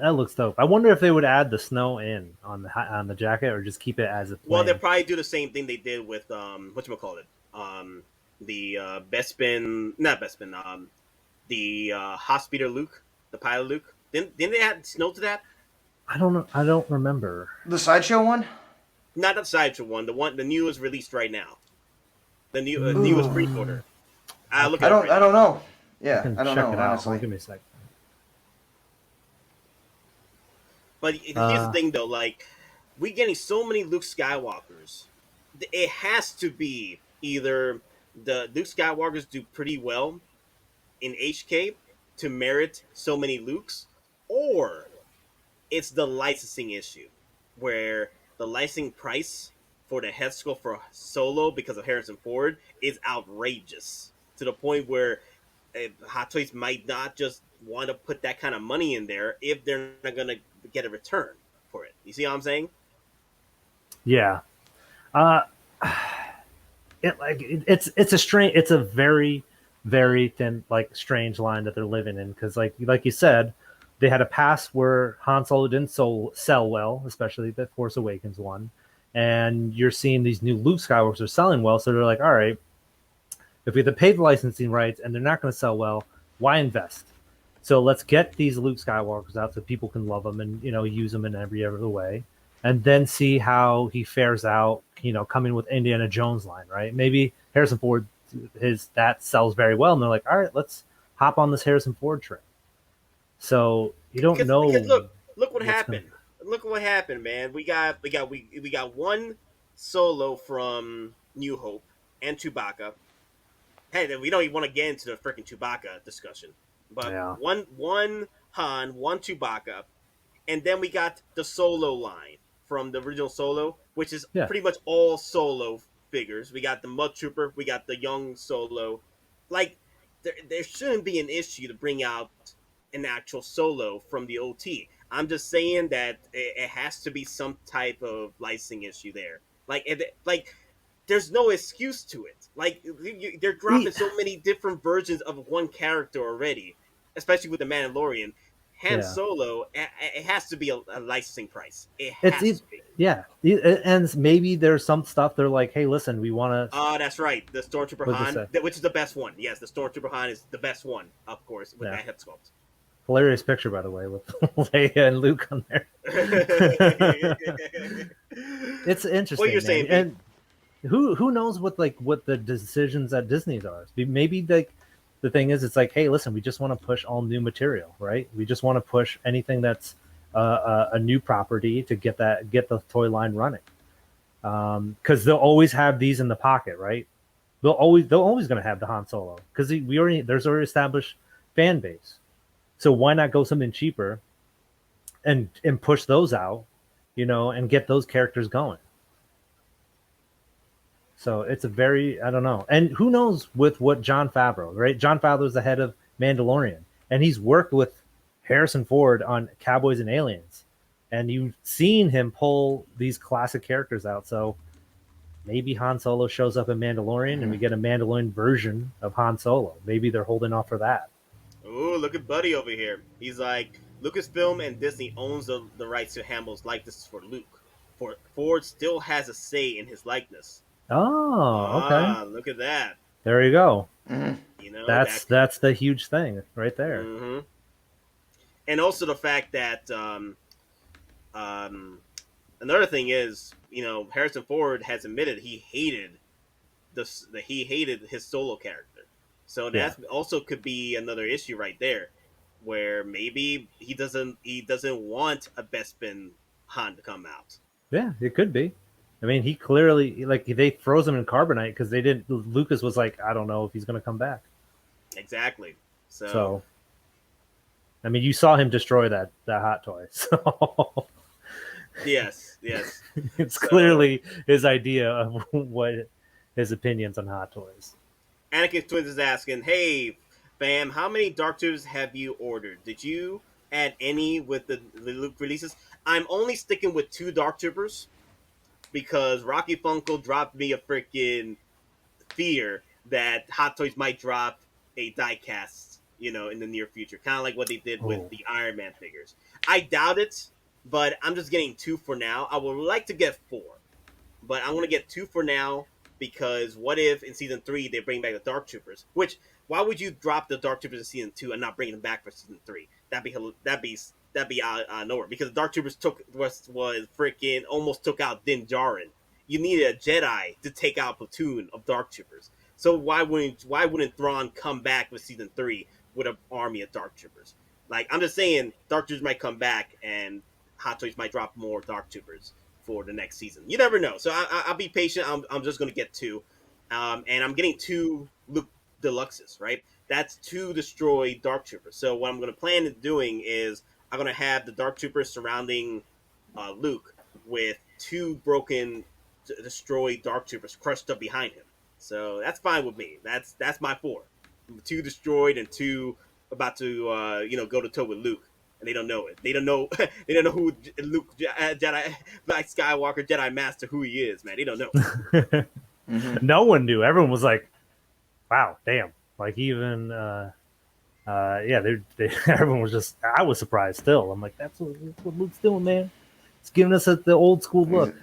That looks dope. I wonder if they would add the snow in on the jacket or just keep it as a. Well, they'll probably do the same thing they did with whatchamacallit, the Bespin, not Bespin, the Hospital Luke, the pilot Luke. Didn't they add snow to that? I don't know. I don't remember the Sideshow one. Not the Sideshow one. The newest released right now. The newest pre-order. I don't know. Yeah, I don't know. Honestly, give me a sec. But here's the thing, though. Like, we're getting so many Luke Skywalkers. It has to be either the Luke Skywalkers do pretty well in HK to merit so many Lukes, or it's the licensing issue, where the licensing price for the head sculpt for Solo because of Harrison Ford is outrageous to the point where Hot Toys might not just want to put that kind of money in there if they're not going to get a return for it. You see what I'm saying? Yeah. It's a very, very thin, like, strange line that they're living in, because like you said, they had a past where Han Solo didn't sell well, especially the Force Awakens one, and you're seeing these new Luke Skywalkers are selling well, so they're like, all right, if we have to pay the licensing rights and they're not going to sell well, why invest? So let's get these Luke Skywalkers out so people can love them and, use them in every other way, and then see how he fares out, coming with Indiana Jones line, right? Maybe Harrison Ford, that sells very well, and they're like, all right, let's hop on this Harrison Ford train. So you don't know. Because look what happened. Look what happened, man. We got one Solo from New Hope and Chewbacca. Hey, we don't even want to get into the freaking Chewbacca discussion, but one Han, one Chewbacca, and then we got the Solo line from the original Solo, which is pretty much all Solo figures. We got the Mud Trooper, we got the young Solo. Like, there shouldn't be an issue to bring out an actual Solo from the OT. I'm just saying that it has to be some type of licensing issue there. Like there's no excuse to it. Like, they're dropping so many different versions of one character already, especially with the Mandalorian. Han Solo, it has to be a licensing price. It has to be. Yeah, and maybe there's some stuff they're like, hey, listen, we want to. Oh, that's right. The Stormtrooper Han, which is the best one. Yes, the Stormtrooper Han is the best one, of course, with that head sculpt. Hilarious picture, by the way, with Leia and Luke on there. It's interesting. What you're saying, and who knows what the decisions at Disney's are? Maybe the thing is, it's like, hey, listen, we just want to push all new material, right? We just want to push anything that's a new property to get the toy line running, because they'll always have these in the pocket, right? They're always going to have the Han Solo because there's already established fan base. So why not go something cheaper and push those out, and get those characters going? So it's I don't know. And who knows with what Jon Favreau, right? Jon Favreau's the head of Mandalorian, and he's worked with Harrison Ford on Cowboys and Aliens. And you've seen him pull these classic characters out. So maybe Han Solo shows up in Mandalorian and we get a Mandalorian version of Han Solo. Maybe they're holding off for that. Oh, look at Buddy over here. He's like, Lucasfilm and Disney owns the rights to Hamill's likeness for Luke. Ford still has a say in his likeness. Oh, okay. Look at that. There you go. Mm-hmm. That's the huge thing right there. Mm-hmm. And also the fact that another thing is, Harrison Ford has admitted he hated his Solo character. So that also could be another issue right there, where maybe he doesn't want a Bespin Han to come out. Yeah, it could be. I mean, he clearly, they froze him in carbonite because they didn't. Lucas was like, I don't know if he's going to come back. Exactly. So, I mean, you saw him destroy that hot toy. So yes, it's clearly his idea of what his opinions on hot toys. Anakin Twins is asking, hey, fam, how many Dark Troopers have you ordered? Did you add any with the Luke releases? I'm only sticking with 2 Dark Troopers because Rocky Funko dropped me a freaking fear that Hot Toys might drop a diecast, in the near future. Kind of like what they did with the Iron Man figures. I doubt it, but I'm just getting 2 for now. I would like to get 4, but I'm going to get 2 for now. Because what if in season 3 they bring back the Dark Troopers? Which, why would you drop the Dark Troopers in season 2 and not bring them back for season 3? That'd be out of nowhere. Because the Dark Troopers was freaking almost took out Din Djarin. You needed a Jedi to take out a platoon of Dark Troopers. So why wouldn't Thrawn come back with season 3 with an army of Dark Troopers? Like, I'm just saying, Dark Troopers might come back and Hot Toys might drop more Dark Troopers for the next season. You never know. So I'll be patient. I'm just going to get 2. And I'm getting 2 Luke Deluxes, right? That's 2 destroyed Dark Troopers. So what I'm going to plan on doing is I'm going to have the Dark Troopers surrounding Luke with 2 broken, destroyed Dark Troopers crushed up behind him. So that's fine with me. That's my 4. 2 destroyed and 2 about to go to toe with Luke. And they don't know it. They don't know. They don't know who Luke Jedi, like Skywalker Jedi Master, who he is. Man, they don't know. Mm-hmm. No one knew. Everyone was like, "Wow, damn!" Like even, everyone was just. I was surprised. Still, I'm like, "That's what Luke's doing, man. It's giving us the old school look."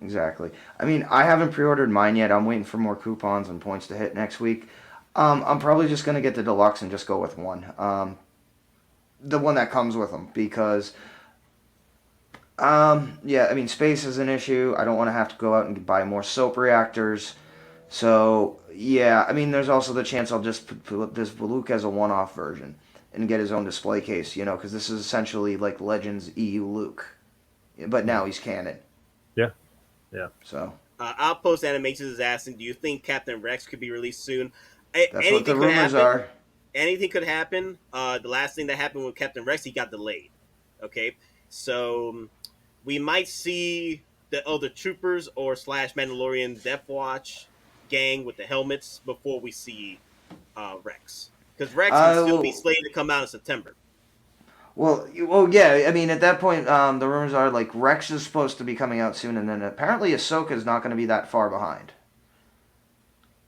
Exactly. I mean, I haven't pre-ordered mine yet. I'm waiting for more coupons and points to hit next week. I'm probably just gonna get the deluxe and just go with one. The one that comes with them, because I mean, space is an issue. I don't want to have to go out and buy more soap reactors. So I mean, there's also the chance I'll just put this Luke as a one-off version and get his own display case, because this is essentially like Legends EU Luke, but now he's canon. Yeah. So Outpost Animations is asking, do you think Captain Rex could be released soon? That's what the rumors are. Anything could happen. The last thing that happened with Captain Rex, he got delayed. Okay, so we might see the other troopers or / Mandalorian Death Watch gang with the helmets before we see Rex, because Rex will still be slated to come out in September. Well, yeah. I mean, at that point, the rumors are like Rex is supposed to be coming out soon, and then apparently Ahsoka is not going to be that far behind.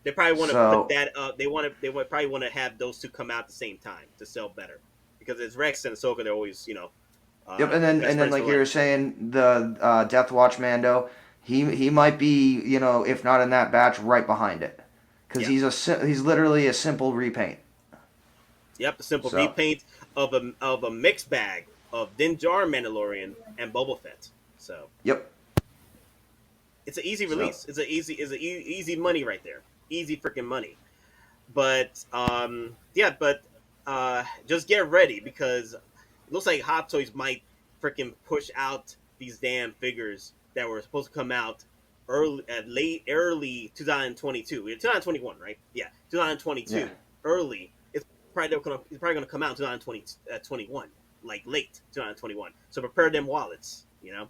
They probably want to put that up. They probably want to have those 2 come out at the same time to sell better, because it's Rex and Ahsoka. They're always Yep, and then like you were saying, the Death Watch Mando, he might be, if not in that batch, right behind it, because he's literally a simple repaint. Yep, a simple repaint of a mixed bag of Din Djarin Mandalorian and Boba Fett. So yep, it's an easy release. It's easy money right there. Easy freaking money. But just get ready, because it looks like Hot Toys might freaking push out these damn figures that were supposed to come out early 2022. 2021, right? Yeah, 2022. Yeah. Early. It's probably going to come out in 2021, like late 2021. So prepare them wallets, The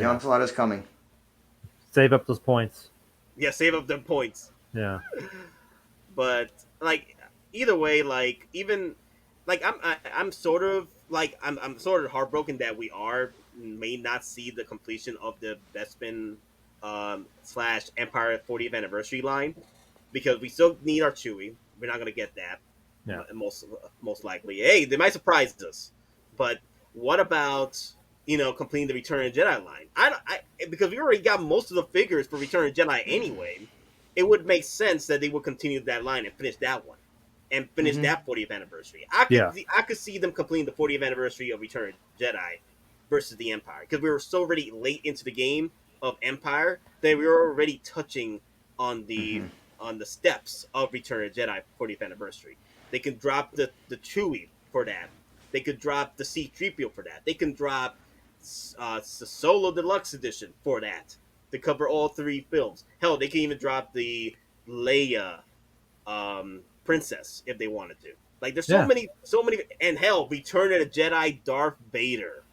onslaught is coming. Save up those points. Yeah, save up them points. Yeah. But either way, I'm sort of heartbroken that we may not see the completion of the Bespin / Empire 40th anniversary line, because we still need our Chewie. We're not gonna get that. Yeah. Most likely. Hey, they might surprise us. But what about completing the Return of the Jedi line? Because we already got most of the figures for Return of the Jedi anyway. It would make sense that they would continue that line and finish that one, and finish that 40th anniversary. I could see them completing the 40th anniversary of Return of the Jedi versus the Empire, because we were so already late into the game of Empire that we were already touching on the steps of Return of the Jedi 40th anniversary. They can drop the Chewie for that. They could drop the C-3PO for that. They can drop the Solo Deluxe Edition for that, to cover all 3 films. Hell, they can even drop the Leia princess if they wanted to. Like, there's so many, and hell, Return of the Jedi Darth Vader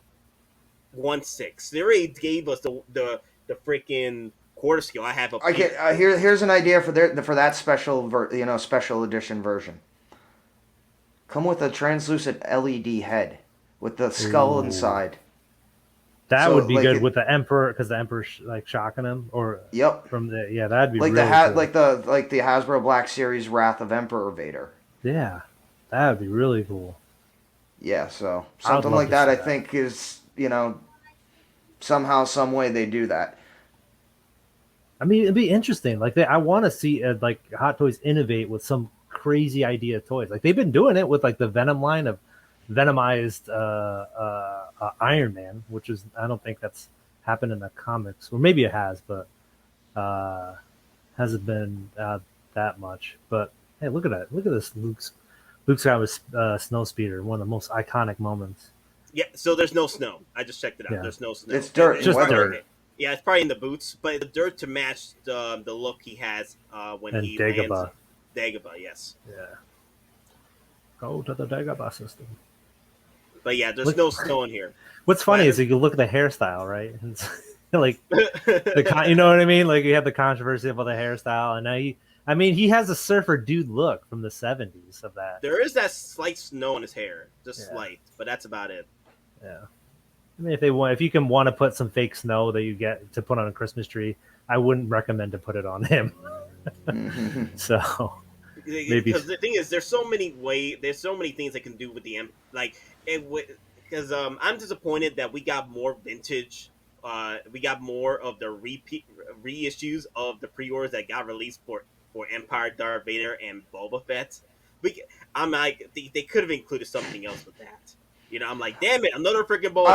1/6. They already gave us the freaking quarter scale. I have a. Here's an idea for that special edition version. Come with a translucent LED head with the skull inside. That would be good with the Emperor, because the Emperor's shocking him, or from that'd be like really cool. like the Hasbro Black Series Wrath of Emperor Vader. Yeah, that would be really cool. Yeah, so something like that, I think is somehow, some way they do that. I mean, it'd be interesting. I want to see Hot Toys innovate with some crazy idea toys. Like, they've been doing it with the Venom line of Venomized Iron Man, which is, I don't think that's happened in the comics, or maybe it has, but hasn't been that much. But hey, look at that! Look at this, Luke's got his snow speeder, one of the most iconic moments. Yeah, so there's no snow. I just checked it out. Yeah. There's no snow. It's dirt. Just dirt. Yeah, it's probably in the boots, but the dirt to match the look he has when he Dagobah. lands. Dagobah, yes. Yeah. Go to the Dagobah system. But yeah, there's no snow in here. What's funny is you look at the hairstyle, right? It's you know what I mean? Like, you have the controversy about the hairstyle, and now he has a surfer dude look from the 70s of that. There is that slight snow in his hair, just slight, but that's about it. Yeah. I mean, if you can want to put some fake snow that you get to put on a Christmas tree, I wouldn't recommend to put it on him. So maybe, because the thing is, there's so many things they can do with the because I'm disappointed that we got more vintage. We got more of the reissues of the pre-orders that got released for Empire, Darth Vader, and Boba Fett. I'm like, they could have included something else with that. I'm like, damn it, another freaking Boba.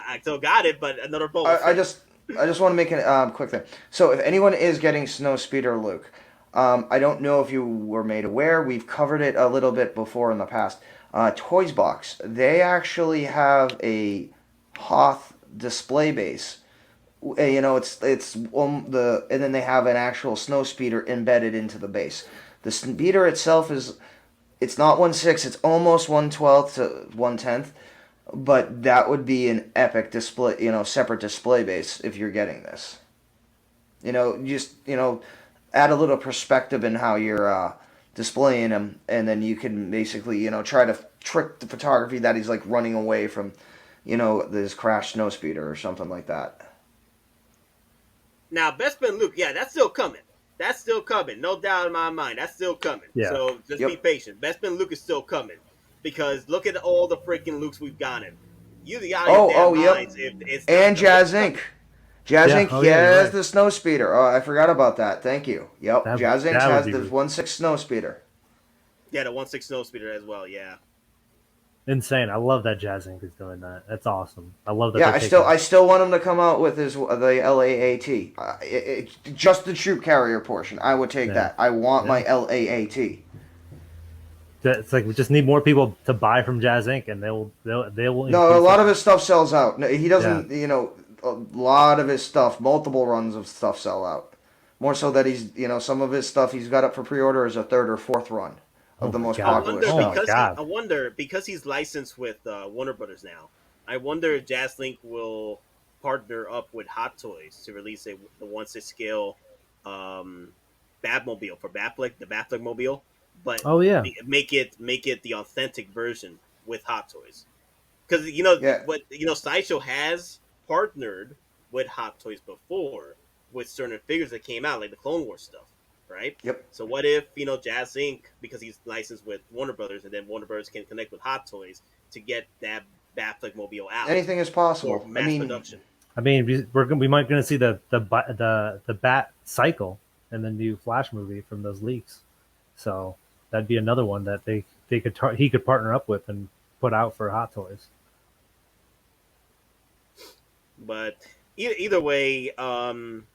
I still got it, but another Boba. I just want to make a quick thing. So if anyone is getting Snow Speeder Luke, I don't know if you were made aware. We've covered it a little bit before in the past. Toys Box, they actually have a Hoth display base. It's and then they have an actual snow speeder embedded into the base. The speeder itself it's not 1/6, it's almost 1/12 to 1/10, but that would be an epic display, separate display base if you're getting this. Add a little perspective in how you're displaying him, and then you can basically, try to trick the photography that he's running away from, this crashed snow speeder or something like that. Now, Bespin Luke, yeah, that's still coming. That's still coming. No doubt in my mind. That's still coming. Yeah. So just be patient. Bespin Luke is still coming. because look at all the freaking Lukes we've gotten. You got Yep. if it's And Jazz Inc. Jazz Yeah. Inc. Oh, yeah, you're has right. the snow speeder. Oh, I forgot about that. Thank you. Yep. Jazz Inc. that would has be the really 1/6 snow speeder. Yeah, the 1/6 snow speeder as well. Yeah. insane. I love that Jazz Inc. is doing that. That's awesome. I love that. Yeah, they're I still want him to come out with the LAAT. Just the troop carrier portion. I would take that. I want my LAAT. It's like we just need more people to buy from Jazz Inc. and they will. No, a lot of his stuff sells out. No, he doesn't. You know, a lot of his stuff, multiple runs of stuff sell out. More so that he's, some of his stuff he's got up for pre-order as a third or fourth run of the most popular stuff. I wonder because he's licensed with Warner Brothers now. I wonder if Jazz Link will partner up with Hot Toys to release the 1/6 scale Batmobile for Batfleck, the Batfleck mobile, but make it the authentic version with Hot Toys, because Sideshow has partnered with Hot Toys before with certain figures that came out, like the Clone Wars stuff, right? Yep. So what if Jazz Inc., because he's licensed with Warner Brothers, and then Warner Brothers can connect with Hot Toys to get that Batfleck mobile out? Anything is possible. For mass production. I mean, we might going to see the Bat cycle in the new Flash movie from those leaks. So that'd be another one that he could partner up with and put out for Hot Toys. But either way, I'm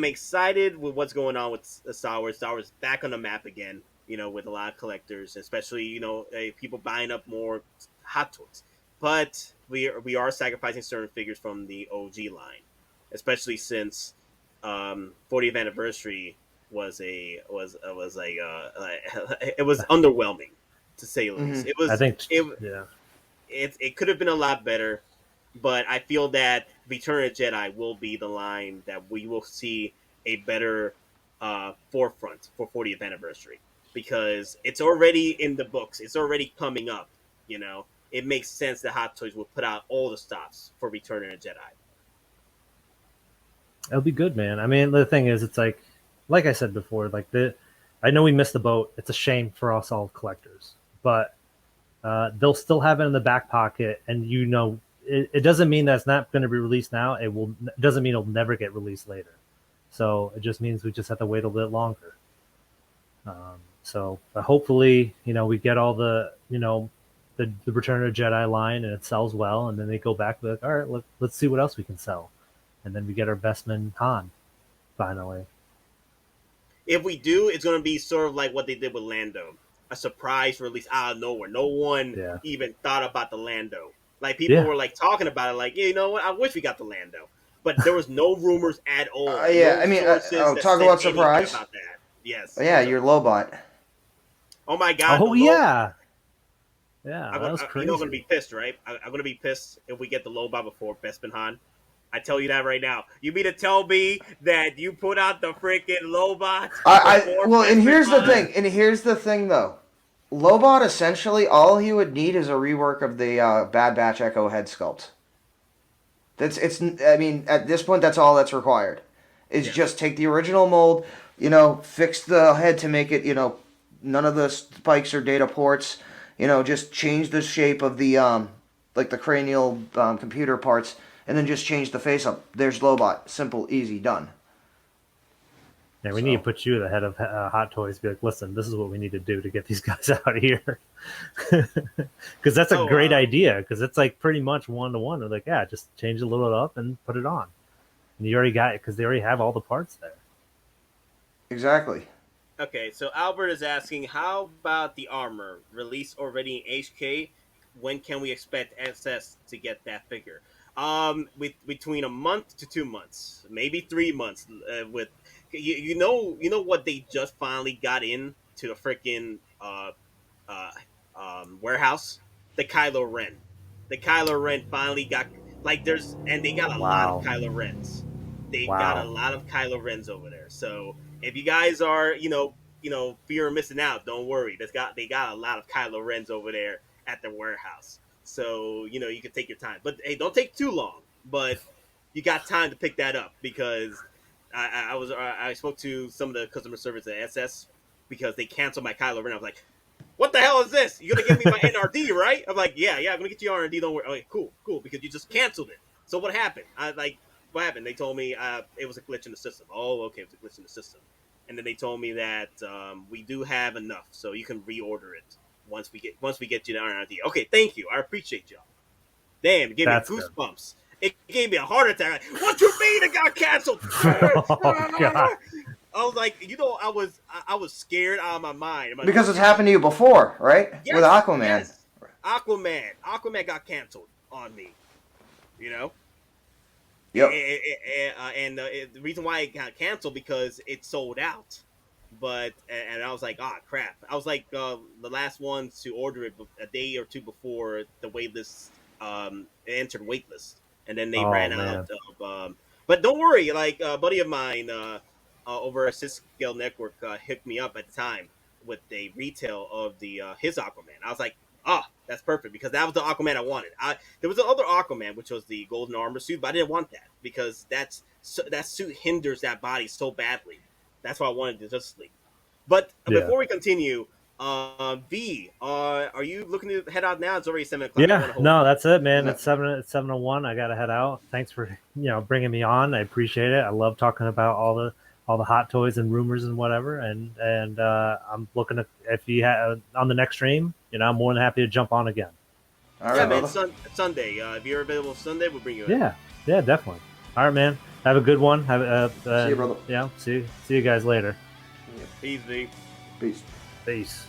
excited with what's going on with Star Wars. Star Wars back on the map again. With a lot of collectors, especially people buying up more Hot Toys. But we are sacrificing certain figures from the OG line, especially since 40th anniversary was it was underwhelming, to say the least. It was. I think it could have been a lot better, but I feel that Return of the Jedi will be the line that we will see a better forefront for 40th anniversary, because it's already in the books. It's already coming up. It makes sense that Hot Toys will put out all the stops for Return of the Jedi. It'll be good, man. I mean, the thing is, it's like I said before, I know we missed the boat. It's a shame for us all collectors, but they'll still have it in the back pocket, and it doesn't mean that it's not going to be released now. It doesn't mean it'll never get released later. So it just means we just have to wait a little bit longer. So hopefully, we get all the Return of the Jedi line and it sells well, and then they go back and be like, all right, let's see what else we can sell. And then we get our Bespin Han finally. If we do, it's going to be sort of like what they did with Lando. A surprise release out of nowhere. No one even thought about the Lando. Like, people were talking about it, like, you know what, I wish we got the Lando. But there was no rumors at all. Talk about surprise. About that. Yes. Your Lobot. Oh my God. Oh yeah. Yeah, that was crazy. I'm going to be pissed, right? I'm going to be pissed if we get the Lobot before Bespin Han. I tell you that right now. You mean to tell me that you put out the freaking Lobot? And here's the thing, though. Lobot, essentially, all he would need is a rework of the Bad Batch Echo head sculpt. At this point, that's all that's required. Just take the original mold, fix the head to make it, none of the spikes or data ports, just change the shape of the, the cranial computer parts, and then just change the face up. There's Lobot. Simple, easy, done. Yeah, we need to put you at the head of Hot Toys. Be like, listen, this is what we need to do to get these guys out of here. Because that's a great idea. Because it's pretty much 1-to-1. They're like, yeah, just change a little up and put it on. And you already got it because they already have all the parts there. Exactly. Okay, so Albert is asking, how about the armor? Release already in HK? When can we expect SS to get that figure? Between a month to 2 months, maybe 3 months. With you know what they just finally got in to the freaking warehouse, the Kylo Ren. The Kylo Ren finally got they got a lot of Kylo Rens. They got a lot of Kylo Rens over there. So if you guys are fear of missing out, don't worry. They got a lot of Kylo Rens over there at the warehouse. So, you can take your time. But, hey, don't take too long. But you got time to pick that up, because I spoke to some of the customer service at SS because they canceled my Kylo Ren. I was like, what the hell is this? You're gonna give me my NRD, right? I'm like, yeah, I'm gonna get you NRD. Don't worry. Okay, cool, because you just canceled it. So what happened? What happened? They told me it was a glitch in the system. Oh, okay, it was a glitch in the system. And then they told me that we do have enough, so you can reorder it once we get you the NRD. Okay, thank you. I appreciate y'all. Damn, it gave me goosebumps. It gave me a heart attack. Like, what you mean it got canceled? Oh, God. I was like, I was scared out of my mind. Like, because it's happened to you before, right? Yes, with Aquaman. Yes. Aquaman got canceled on me. You know. Yep. And the reason why it got canceled because it sold out. But I was like, crap. I was like the last one to order it a day or two before the waitlist entered waitlist, and then they ran out of. But don't worry, like a buddy of mine over at Cisco Network hooked me up at the time with the retail of the his Aquaman. I was like, that's perfect because that was the Aquaman I wanted. There was another Aquaman, which was the golden armor suit, but I didn't want that because that suit hinders that body so badly. That's why I wanted the Justice League. But before we continue, V, are you looking to head out now? It's already 7 o'clock. Yeah, no, that's it, man. It's 7:01. I gotta head out. Thanks for bringing me on. I appreciate it. I love talking about all the hot toys and rumors and whatever. And I'm looking to, if you have on the next stream, I'm more than happy to jump on again. All right, man. Sunday. If you're available Sunday, we'll bring you in. Yeah, definitely. All right, man. Have a good one. See you, brother. Yeah, see you guys later. Peace, V. Peace. Peace.